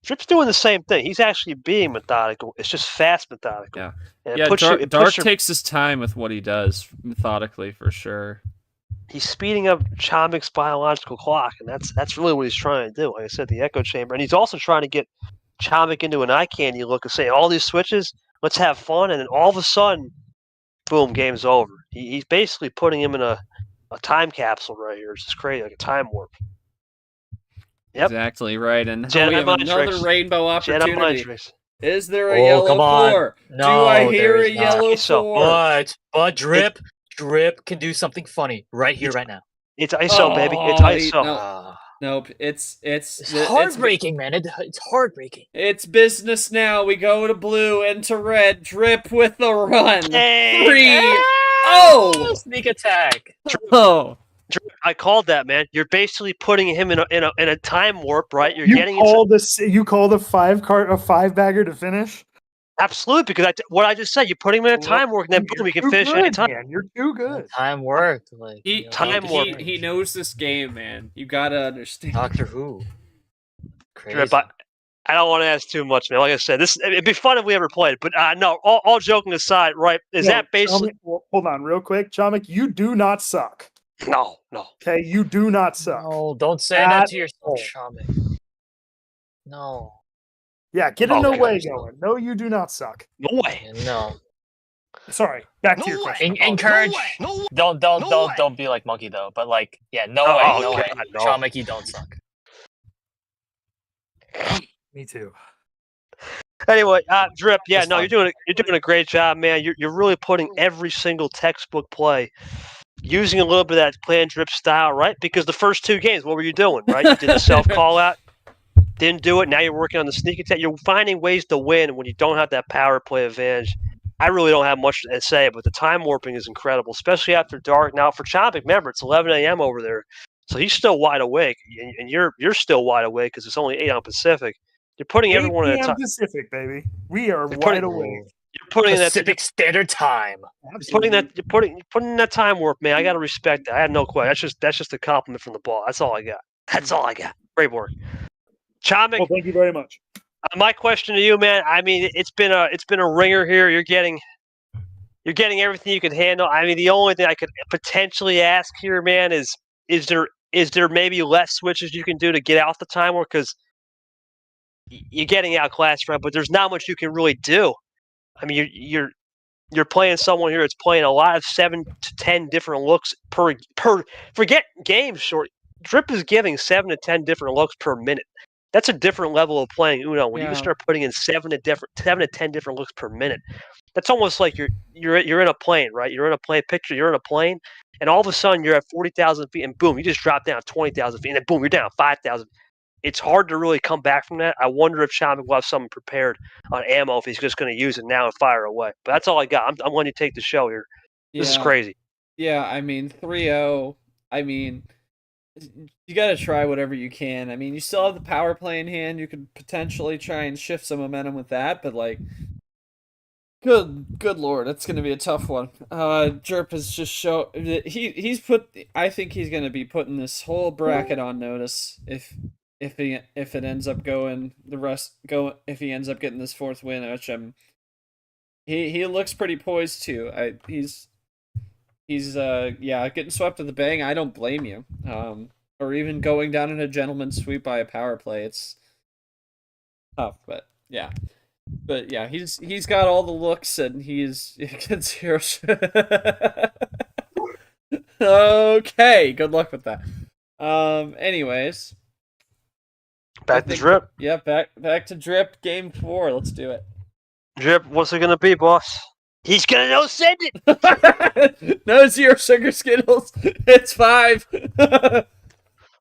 Drip's doing the same thing. He's actually being methodical. It's just fast methodical. Yeah. And Yeah, Dark puts takes his time with what he does methodically for sure. he's speeding up Chomik's biological clock, and that's really what he's trying to do. Like I said, the echo chamber, and he's also trying to get Chomik into an eye candy look and say all these switches, let's have fun, and then all of a sudden, boom, game's over. He's basically putting him in a time capsule right here. It's just crazy, like a time warp. Yep. Exactly right. And Jedi we have mind another tricks. rainbow Jedi mind opportunity. tricks. Is there a Oh, yellow come on. 4? No, Do I hear there a is not. yellow So, 4? But Drip can do something funny right here, right now. It's ISO, baby. It's Oh, ISO. no. Ah. Nope. It's Heartbreaking, man. It's heartbreaking. It's business now. We go to blue into red. Drip with the run. Hey! 3. Ah, Oh! Sneak attack. Oh. I called that, man. You're basically putting him in a time warp, right? You're You getting call you call the 5 bagger to finish? absolutely because what I just said. You put him in a time warp, and then boom, he can Too finish good, anytime. man. You're too good. Time worked. Like He, Time he, warp. he knows this game, man. You gotta understand. Doctor Who. Crazy. Drip, I don't want to ask too much, man. Like I said, it'd be fun if we ever played. But no, all joking aside, right? Is No, that basically hold on, real quick, Chomik? You do not suck. no? Okay, you do not suck. No, don't say that to yourself, Shaman. No. Yeah, get a Oh, no okay. way going. No, you do not suck. No way. No. Sorry, back to your question. Encourage. No way. Don't be like Monkey though. But like, yeah, no Oh, way, no okay. way. No. Chomik, you don't suck. Me too. Anyway, Drip. Yeah, That's no, fine. you're doing a great job, man. You're really putting every single textbook play, using a little bit of that plan Drip style, right? Because the first 2 games, what were you doing, right? You did the self call out, didn't do it. Now you're working on the sneak attack. You're finding ways to win when you don't have that power play advantage. I really don't have much to say, but the time warping is incredible, especially after dark. Now for Chomik, remember it's 11 a.m. over there, so he's still wide awake, and you're still wide awake because it's only 8 on Pacific. You're putting 8 everyone in a p.m. time. Pacific, baby. We are You're wide putting- awake. You're putting that. Pacific Standard Time. You're putting that time warp, man. I gotta respect that. I had no question. That's just a compliment from the ball. That's all I got. That's all I got. Great work, Chomik. Well, thank you very much. My question to you, man. I mean, it's been a ringer here. You're getting everything you can handle. I mean, the only thing I could potentially ask here, man, is there maybe less switches you can do to get out the time warp because you're getting outclassed, right? But there's not much you can really do. I mean, you're playing someone here that's playing a lot of 7 to 10 different looks per. Forget games short. Drip is giving 7 to 10 different looks per minute. That's a different level of playing Uno. When you Yeah. can start putting in 7 to 10 different looks per minute, that's almost like you're in a plane, right? You're in a plane. Picture you're in a plane, and all of a sudden you're at 40,000 feet, and boom, you just drop down 20,000 feet, and then boom, you're down 5,000. It's hard to really come back from that. I wonder if Chomik will have something prepared on ammo if he's just going to use it now and fire away. But that's all I got. I'm letting you take the show here. This is Yeah. crazy. Yeah, I mean 3-0. I mean, you gotta try whatever you can. I mean, you still have the power play in hand. You could potentially try and shift some momentum with that, but like, good lord, it's gonna be a tough one. Jerp has just he's put. I think he's gonna be putting this whole bracket on notice if it ends up going if he ends up getting this 4th win, which he looks pretty poised to. He's getting swept at the bang. I don't blame you. Or even going down in a gentleman's sweep by a power play. It's tough, but yeah. But yeah, he's got all the looks and he gets 0. Okay, good luck with that. Anyways. Back to Drip. Yeah, back to Drip. Game 4. Let's do it. Drip, what's it going to be, boss? He's going to send it. No 0 sugar skittles. It's 5.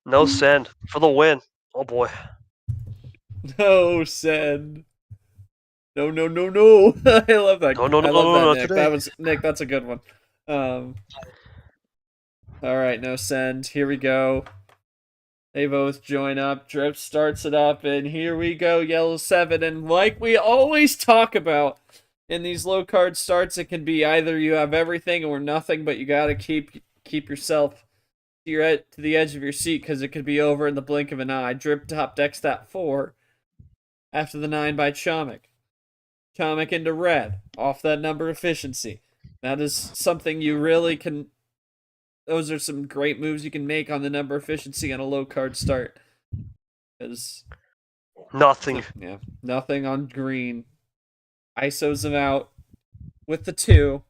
No send for the win. Oh, boy. No send. No. I love that. No, I love that, Nick. today. That was Nick. That's a good one. All right, no send. Here we go. They both join up. Drip starts it up, and here we go, yellow 7. And like we always talk about in these low card starts, it can be either you have everything or nothing, but you gotta keep yourself to the edge of your seat because it could be over in the blink of an eye. Drip top decks that 4 after the 9 by Chomik. Chomik into red off that number efficiency. That is something you really can. Those are some great moves you can make on the number efficiency on a low card start. Because Nothing. yeah, nothing on green. ISOs him out with the 2.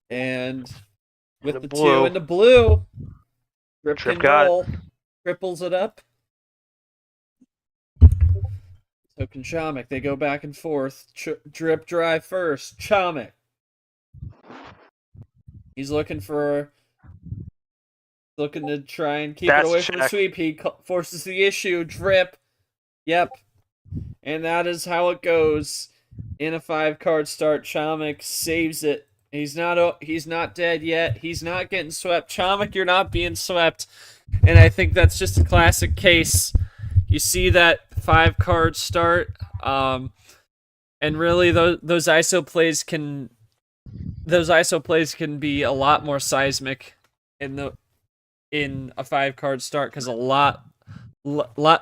And with the 2 in the blue, Drip can roll. Triples it up. So can Chomik. They go back and forth. Drip drive first. Chomik. He's looking to try and keep it away from the sweep. He forces the issue. Drip. Yep. And that is how it goes. In a 5-card start, Chomik saves it. He's not dead yet. He's not getting swept. Chomik, you're not being swept. And I think that's just a classic case. You see that 5-card start, and really those ISO plays can be a lot more seismic in a 5-card start because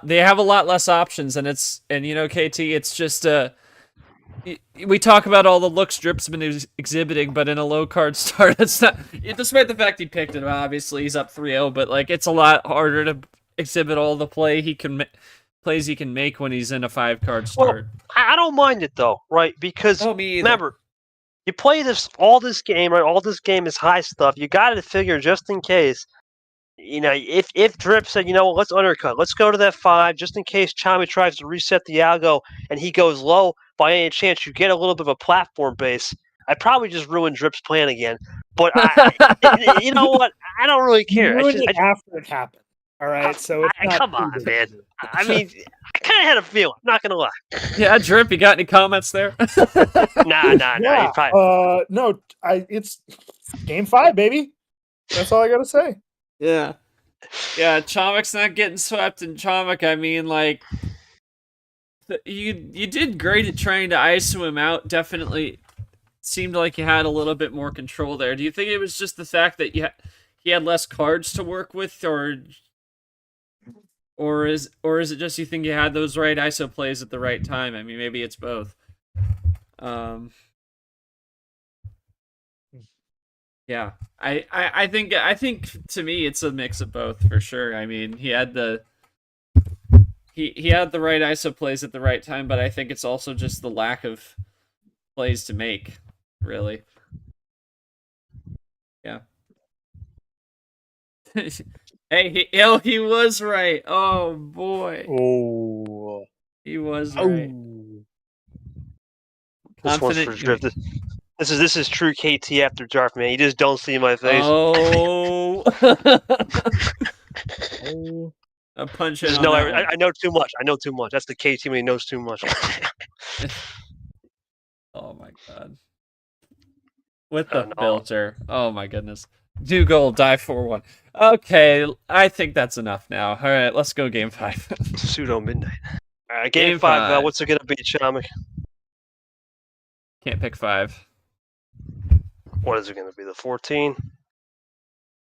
they have a lot less options, and KT, it's just we talk about all the looks Drip's been exhibiting, but in a low card start, it's not. Despite the fact he picked it, obviously he's up 3-0, but like it's a lot harder to exhibit all the plays he can make when he's in a 5-card start. Well, I don't mind it though, right? Because remember, you play all this game, right? All this game is high stuff. You got to figure just in case. If Drip said, let's undercut, let's go to that 5, just in case Chomik tries to reset the algo and he goes low, by any chance you get a little bit of a platform base, I'd probably just ruin Drip's plan again. But you know what? I don't really care. After it happened. All right, so come on, man. I mean, I kind of had a feeling. I'm not gonna lie. Yeah, Drip, you got any comments there? Nah. Yeah, no, it's game 5, baby. That's all I gotta say. Yeah, Chomik's not getting swept, and Chomik, I mean, like, you did great at trying to ISO him out. Definitely seemed like you had a little bit more control there. Do you think it was just the fact that he had less cards to work with, or is it just you think you had those right ISO plays at the right time? I mean, maybe it's both. Yeah, I think to me it's a mix of both for sure. I mean, he had the right ISO plays at the right time, but I think it's also just the lack of plays to make, really. Yeah. Hey, he was right. Oh boy. Oh, he was right. This one's for Drip. This is true KT after dark, man. You just don't see my face. Oh. A punch in. I know too much. That's the KT when he knows too much. Oh my god. With the filter. Oh my goodness. New goal, die 4-1. Okay, I think that's enough now. All right, let's go game 5. Pseudo midnight. All right, game 5. What's it gonna be, Chomik? Can't pick 5. What is it gonna be? The 14?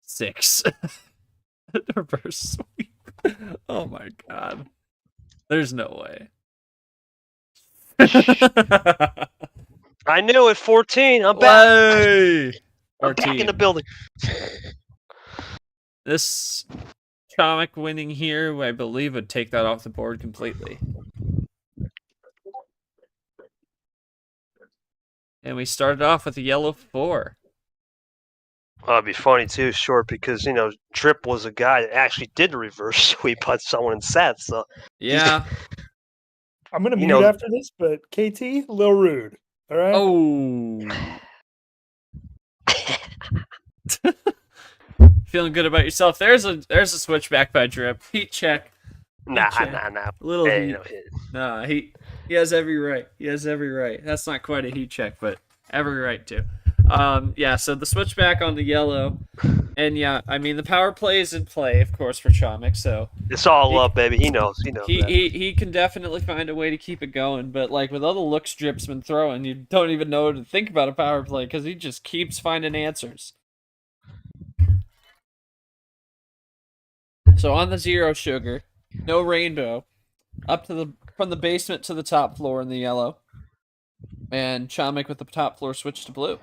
6. Reverse sweep. Oh my god. There's no way. I knew it. 14. I'm back. Hey! I'm back in the building. This Chomik winning here, I believe, would take that off the board completely. And we started off with a yellow 4. It'd be funny too, short, because Drip was a guy that actually did a reverse sweep on someone in sets. So yeah, I'm gonna mute after this, but KT, a little rude. All right. Oh. Feeling good about yourself. There's a switchback by Drip. Heat check. Nah. Little heat. No hit. Nah, he has every right. That's not quite a heat check, but every right to. Yeah, so the switchback on the yellow, And yeah, I mean the power play is in play, of course, for Chomik. So It's all love, baby. He knows. He knows that. he can definitely find a way to keep it going. But like with all the looks Drip's been throwing, you don't even know to think about a power play because he just keeps finding answers. So on the 0 sugar, no rainbow, up to the from the basement to the top floor in the yellow, and Chomik with the top floor switch to blue.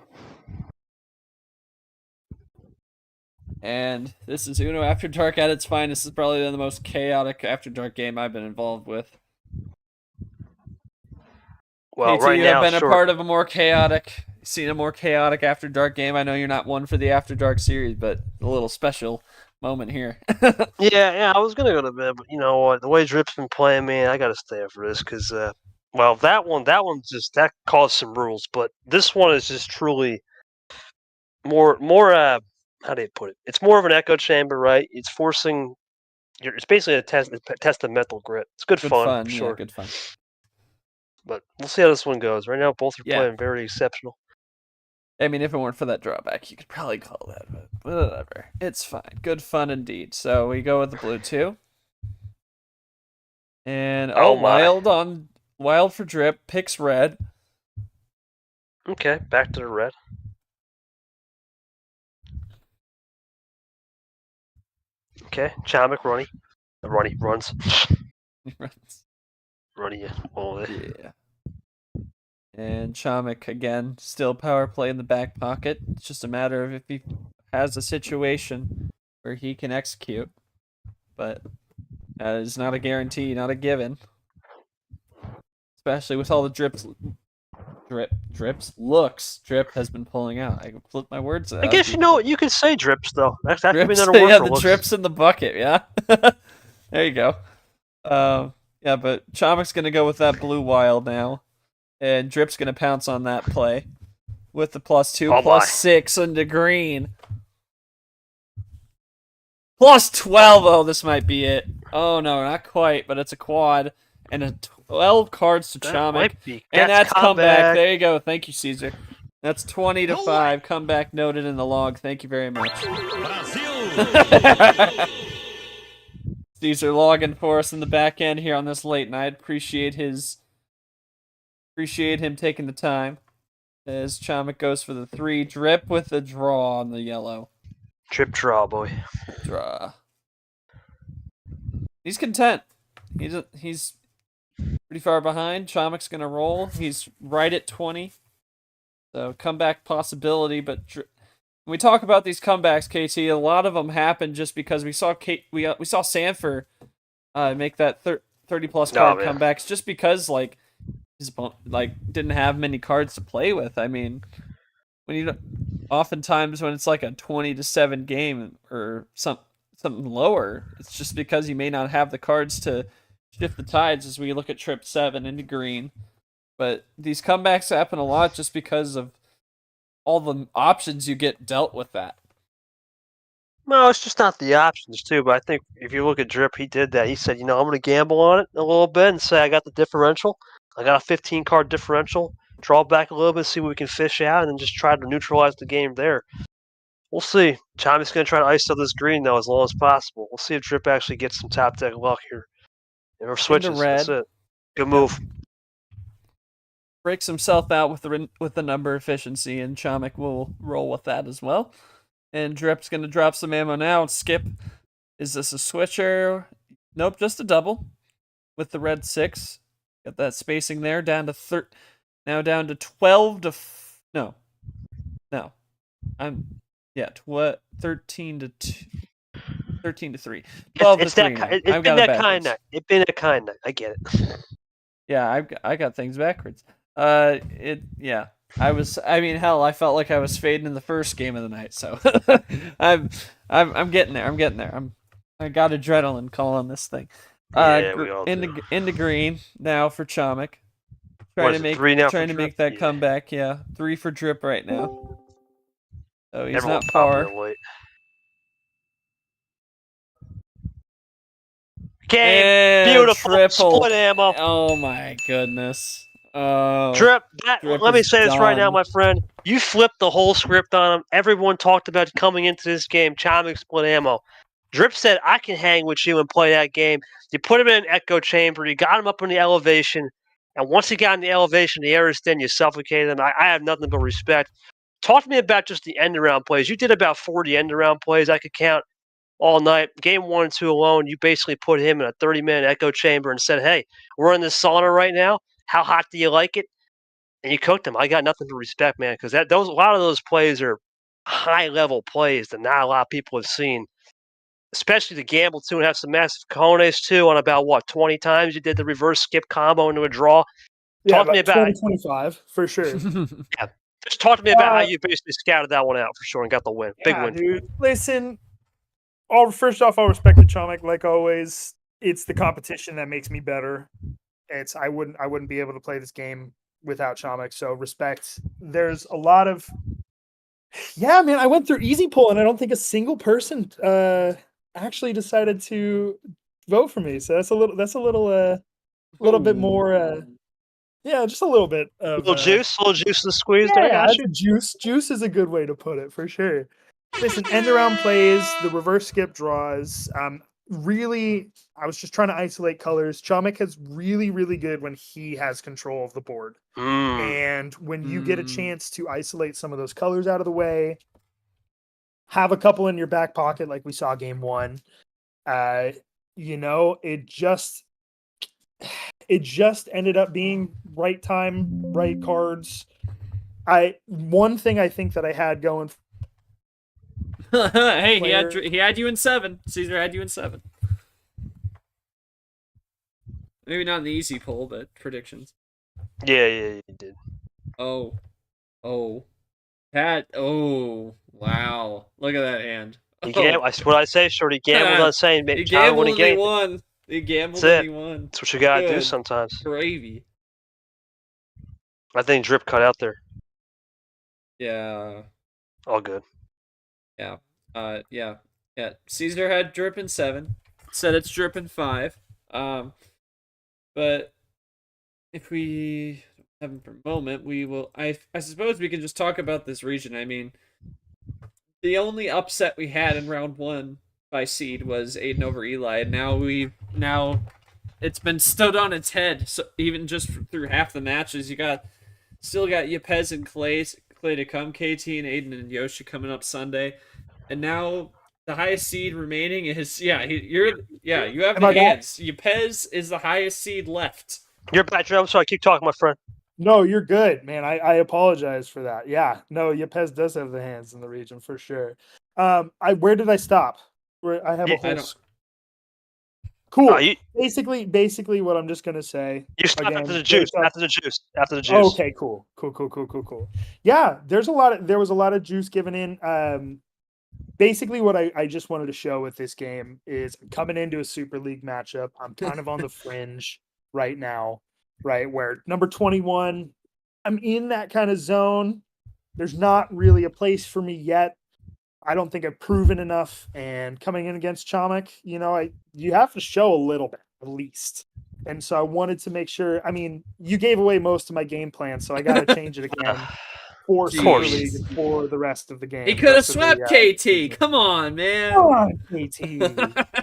And this is Uno After Dark at its finest. This is probably the most chaotic After Dark game I've been involved with. Well, KT, right you now, have been a part of a more chaotic, seen a more chaotic After Dark game. I know you're not one for the After Dark series, but a little special moment here. Yeah, I was gonna go to bed, but you know what? The way Drip's been playing, man, I gotta stay up for this because, well, that one that caused some rules, but this one is just truly more. How do you put it? It's more of an echo chamber, right? It's forcing. It's basically a test of mental grit. It's good fun, Yeah, sure. good fun. But we'll see how this one goes. Right now, both are Yeah. playing very exceptional. I mean, if it weren't for that drawback, you could probably call that, but whatever. It's fine. Good fun indeed. So we go with the blue 2. And Oh my. Wild for Drip, picks red. Okay, back to the red. Okay, Chomik, Runny. Runny runs. Runny, yeah. All of it. Yeah. And Chomik, again, still power play in the back pocket. It's just a matter of if he has a situation where he can execute. But that is not a guarantee, not a given. Especially with all the looks Drip has been pulling out. I can flip my words out. I guess you know what you can say, drips though. That could be another Drips, word yeah, for the looks. drips in the bucket, yeah. There you go. Yeah, but Chomik's gonna go with that blue wild now. And Drip's gonna pounce on that play. With the +2, Oh my. +6 into green. +12. Oh, this might be it. Oh no, not quite, but it's a quad. And a 12 cards to That Chomik. might be. And that's comeback. comeback. There you go. Thank you, Caesar. That's 20-5. Comeback noted in the log. Thank you very much. Caesar logging for us in the back end here on this late night. Appreciate him taking the time. As Chomik goes for the 3. Drip with a draw on the yellow. Trip draw, boy. Draw. He's content. He's pretty far behind. Chomik's gonna roll. He's right at 20. So comeback possibility, but when we talk about these comebacks, KT, a lot of them happen just because we saw Sanford make that 30+ card comebacks just because like his opponent didn't have many cards to play with. I mean, oftentimes when it's like a 20-7 game or something lower, it's just because you may not have the cards to shift the tides as we look at trip 7 into green. But these comebacks happen a lot just because of all the options you get dealt with that. No, it's just not the options too. But I think if you look at Drip, he did that. He said, you know, I'm going to gamble on it a little bit and say I got the differential. I got a 15-card differential. Draw back a little bit, see what we can fish out, and then just try to neutralize the game there. We'll see. Chomik's going to try to ISO this green, though, as long as possible. We'll see if Drip actually gets some top deck luck here. Or switches. Red. That's it. Good move. Breaks himself out with the number efficiency, and Chomik will roll with that as well. And Drip's going to drop some ammo now. Skip. Is this a switcher? Nope, just a double with the red 6. Got that spacing there. Down to now down to 12 to... No. I'm... Yeah, 13 to 2. 13 to 3. 12 it's to 3 that, now. it's been that kind night. It's been a kind night. I get it. Yeah, I got things backwards. Yeah. I mean, hell, I felt like I was fading in the first game of the night, so I'm getting there. I got adrenaline calling this thing. Yeah, we all do. Into green now for Chomik. Trying to make that comeback. Yeah, 3 for Drip right now. So he's Everyone's not far. Game, And beautiful triple. split ammo. Oh my goodness. Oh, Drip, Drip let me is say this right now, done. my friend. You flipped the whole script on him. Everyone talked about coming into this game, Chomik split ammo. Drip said, I can hang with you and play that game. You put him in an echo chamber. You got him up in the elevation. And once he got in the elevation, the air is thin, you suffocated him. I have nothing but respect. Talk to me about just the end-around plays. You did about 40 end-around plays I could count all night. Game 1 and 2 alone, you basically put him in a 30-minute echo chamber and said, hey, we're in this sauna right now. How hot do you like it? And you cooked him. I got nothing but respect, man, because a lot of those plays are high-level plays that not a lot of people have seen. Especially to gamble, too, and have some massive cojones, too, on about, 20 times you did the reverse skip combo into a draw. Yeah, Talk to me about 2025 for sure. Just talk to me about how you basically scouted that one out for sure and got the win. Big Yeah, win. dude. Listen, first off, I'll respect the Chomik like always. It's the competition that makes me better. I wouldn't be able to play this game without Chomik. So respect. There's a lot of man. I went through easy poll and I don't think a single person actually decided to vote for me. So that's a little bit more. Yeah, just a little bit of little juice in the squeeze there. yeah, Got you. juice. Juice is a good way to put it for sure. Listen, end around plays, the reverse skip draws. Really, I was just trying to isolate colors. Chomik is really, really good when he has control of the board. And when you get a chance to isolate some of those colors out of the way, have a couple in your back pocket like we saw game 1, it just ended up being right time, right cards. One thing I think that I had going. Hey, he had you in 7. Caesar had you in 7. Maybe not in the easy poll, but predictions. Yeah, you did. Oh, wow! Look at that hand. That's what I say, Shorty. Gambled on saying He gambled and he won. He gambled and he won. That's what you gotta do sometimes. Gravy. I think Drip cut out there. Yeah. All good. Yeah. Yeah. Caesar had Drip in 7. Said it's Drip in 5. But if we have him for a moment, we will. I suppose we can just talk about this region. I mean, the only upset we had in round 1 by seed was Aiden over Eli, and now it's been stood on its head. So even just through half the matches, still got Yepez and Clay to come, KT and Aiden and Yoshi coming up Sunday, and now the highest seed remaining is you have the hands. Yepez is the highest seed left. You're back, Drip. I'm sorry. Keep talking, my friend. No, you're good, man. I apologize for that. Yeah, no, Yepez does have the hands in the region for sure. Where did I stop? Where I have a whole. Cool. Basically, what I'm just gonna say. You stopped after the juice. After the juice. Okay, cool. Yeah, there was a lot of juice given in. Basically, what I just wanted to show with this game is coming into a Super League matchup. I'm kind of on the fringe right now, right? Where number 21, I'm in that kind of zone. There's not really a place for me yet. I don't think I've proven enough. And coming in against Chomik, you have to show a little bit at least. And so I wanted to make sure. I mean, you gave away most of my game plan, so I got to change it again. For Super League for the rest of the game. He could have swept KT. Come on, man. Come on, KT.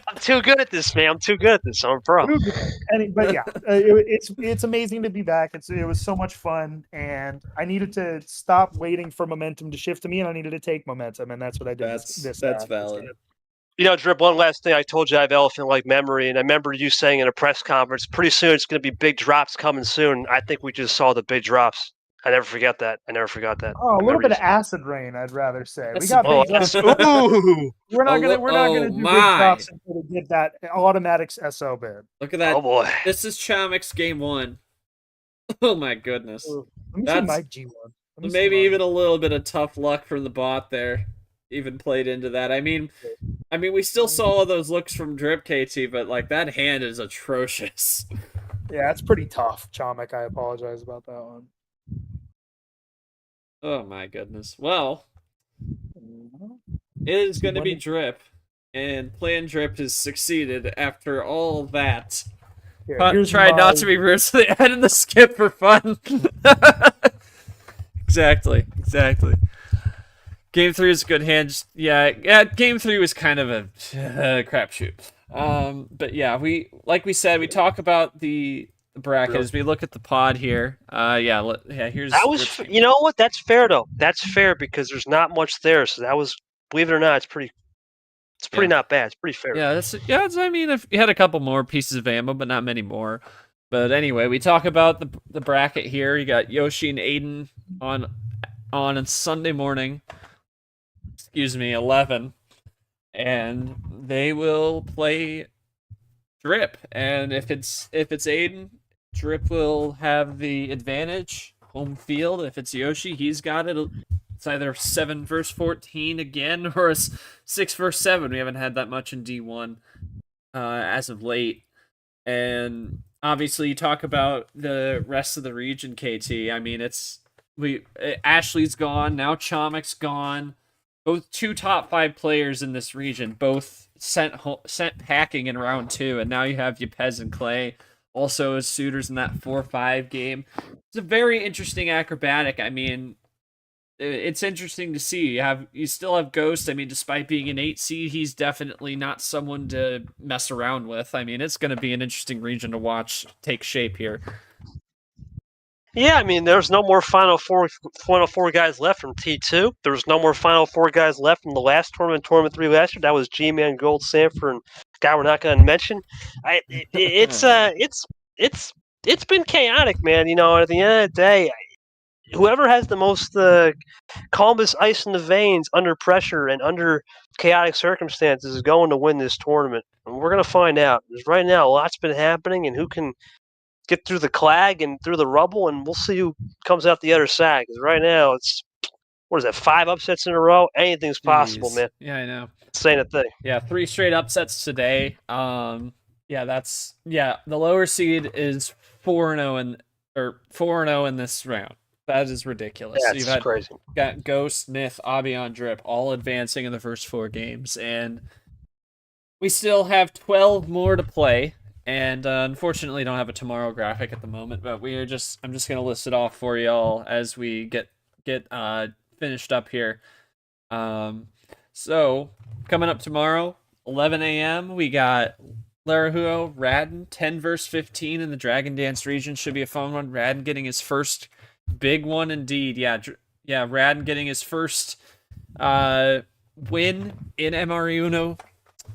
I'm too good at this, man. I'm too good at this. I'm a pro. But yeah, it's amazing to be back. It was so much fun, and I needed to stop waiting for momentum to shift to me, and I needed to take momentum, and that's what I did. That's valid. Drip, one last thing. I told you I have elephant-like memory, and I remember you saying in a press conference, pretty soon it's going to be big drops coming soon. I think we just saw the big drops. I never forgot that. Oh, a little bit of acid rain, I'd rather say. We got ooh. We're not gonna do big drops until we get that automatic SO bid. Look at that. Oh boy. This is Chomik's game 1. Oh my goodness. Let me see my G1. Maybe even a little bit of tough luck from the bot there. Even played into that. I mean, we still saw those looks from Drip KT, but like that hand is atrocious. Yeah, it's pretty tough, Chomik. I apologize about that one. Oh my goodness. Well, it is going to be Drip, and Plan Drip has succeeded after all that. Here's Try not my- to be rude, so they added the skip for fun. Exactly. Game 3 is a good hand. Yeah. Game 3 was kind of a crapshoot. But yeah, we said, we talk about the bracket as we look at the pod here. Here's That was, you know what? That's fair though. That's fair because there's not much there. So that was, believe it or not, it's pretty not bad. It's pretty fair. I mean, if you had a couple more pieces of ammo, but not many more. But anyway, we talk about the bracket here. You got Yoshi and Aiden on Sunday morning. 11, and they will play Drip. And if it's Aiden, Drip will have the advantage, home field. If it's Yoshi, he's got it. It's either 7 versus 14 again, or 6 versus 7. We haven't had that much in D1 as of late. And obviously, you talk about the rest of the region, KT. I mean, Ashley's gone, now Chomik's gone. Both 2 top 5 players in this region, both sent packing in round 2, and now you have Yepez and Clay also as suitors in that 4-5 game. It's a very interesting acrobatic. I mean, it's interesting to see. You still have Ghost. I mean, despite being an 8 seed, he's definitely not someone to mess around with. I mean, it's going to be an interesting region to watch take shape here. Yeah, I mean, there's no more Final Four guys left from T2. There's no more Final Four guys left from the last tournament 3 last year. That was G-Man, Gold, Sanford, and guy we're not going to mention. It's been chaotic, man. You know, at the end of the day, whoever has the most calmest ice in the veins under pressure and under chaotic circumstances is going to win this tournament. And we're going to find out. Because right now, a lot's been happening, and who can get through the clag and through the rubble, and we'll see who comes out the other side. Because right now, it's, 5 upsets in a row? Anything's possible, man. Yeah, I know. Saying a thing. Yeah, 3 straight upsets today. The lower seed is 4-0 in this round. That is ridiculous. Yeah, it's crazy. Got Ghost, Myth, Abion, Drip all advancing in the first 4 games, and we still have 12 more to play. And unfortunately, don't have a tomorrow graphic at the moment, but I'm just gonna list it off for y'all as we get finished up here. So coming up tomorrow, 11 a.m. we got Larahuo, Radden, 10 versus 15 in the Dragon Dance region. Should be a fun one. Radden getting his first big one indeed. Yeah, Radden getting his first win in MRE Uno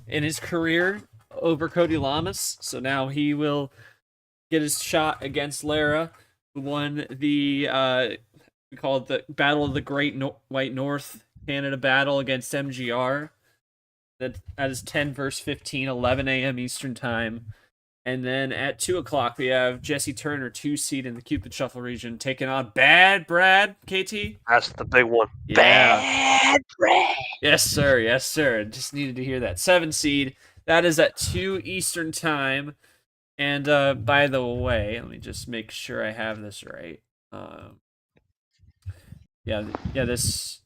in his career over Cody Lamas. So now he will get his shot against Lara, who won the we call it the Battle of the Great White North Canada battle against MGR. That is 10 versus 15, 11 a.m. Eastern time. And then at 2 o'clock, we have Jesse Turner, 2 seed in the Cupid Shuffle region, taking on Bad Brad, KT. That's the big one. Yeah. Bad Brad. Yes, sir. Yes, sir. Just needed to hear that. 7 seed. That is at 2 Eastern time. And by the way, let me just make sure I have this right. This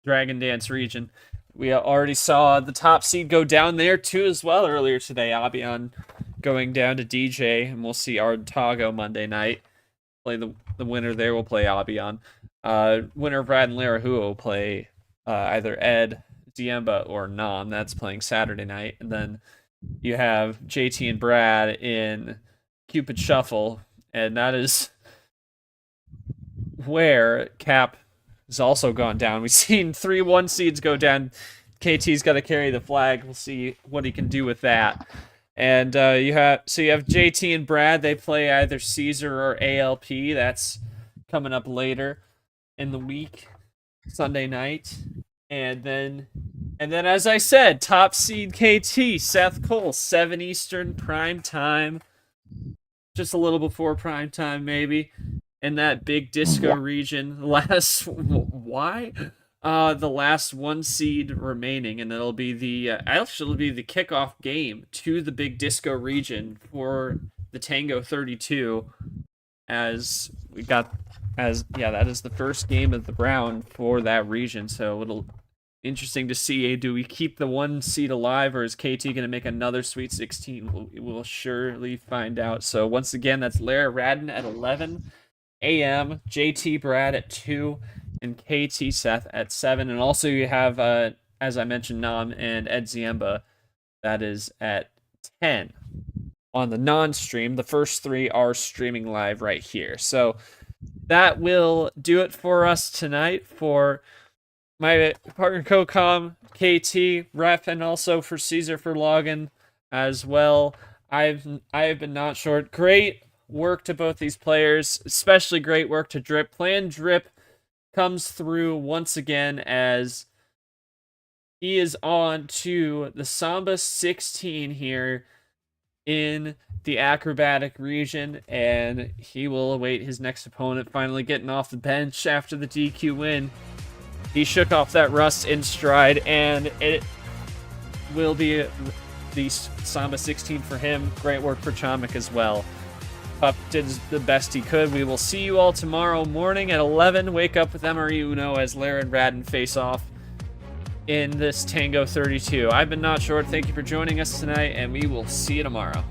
Dragon Dance region. We already saw the top seed go down there too as well earlier today. Abion going down to DJ, and we'll see Tango Monday night. Play the winner there will play Abion. Winner Brad and Larahuo will play either Ed, Diemba, or Nam. That's playing Saturday night. And then you have JT and Brad in Cupid Shuffle, and that is where Cap has also gone down. We've seen 3 1 seeds go down. KT's got to carry the flag. We'll see what he can do with that. And you have JT and Brad. They play either Caesar or ALP. That's coming up later in the week, Sunday night. And then as I said, top seed KT, Seth Cole, 7 Eastern prime time. Just a little before prime time, maybe. In that big disco region. The last 1 seed remaining, and it'll be the kickoff game to the big disco region for the Tango 32. That is the first game of the round for that region. So interesting to see. Do we keep the 1 seed alive, or is KT going to make another Sweet 16? We'll surely find out. So once again, that's Lara Radden at 11 a.m., JT Brad at 2, and KT Seth at 7. And also you have, as I mentioned, Nam and Ed Ziemba. That is at 10 on the non-stream. The first 3 are streaming live right here. So that will do it for us tonight. For my partner CoCom, KT, Ref, and also for Caesar for login as well. I have been not short. Great work to both these players, especially great work to Drip. Plan Drip comes through once again as he is on to the Samba 16 here in the acrobatic region, and he will await his next opponent, finally getting off the bench after the DQ win. He shook off that rust in stride, and it will be the Samba 16 for him. Great work for Chomik as well. Pup did the best he could. We will see you all tomorrow morning at 11. Wake up with MRE Uno as Lara and Radden face off in this Tango 32. I've been Not Short. Thank you for joining us tonight, and we will see you tomorrow.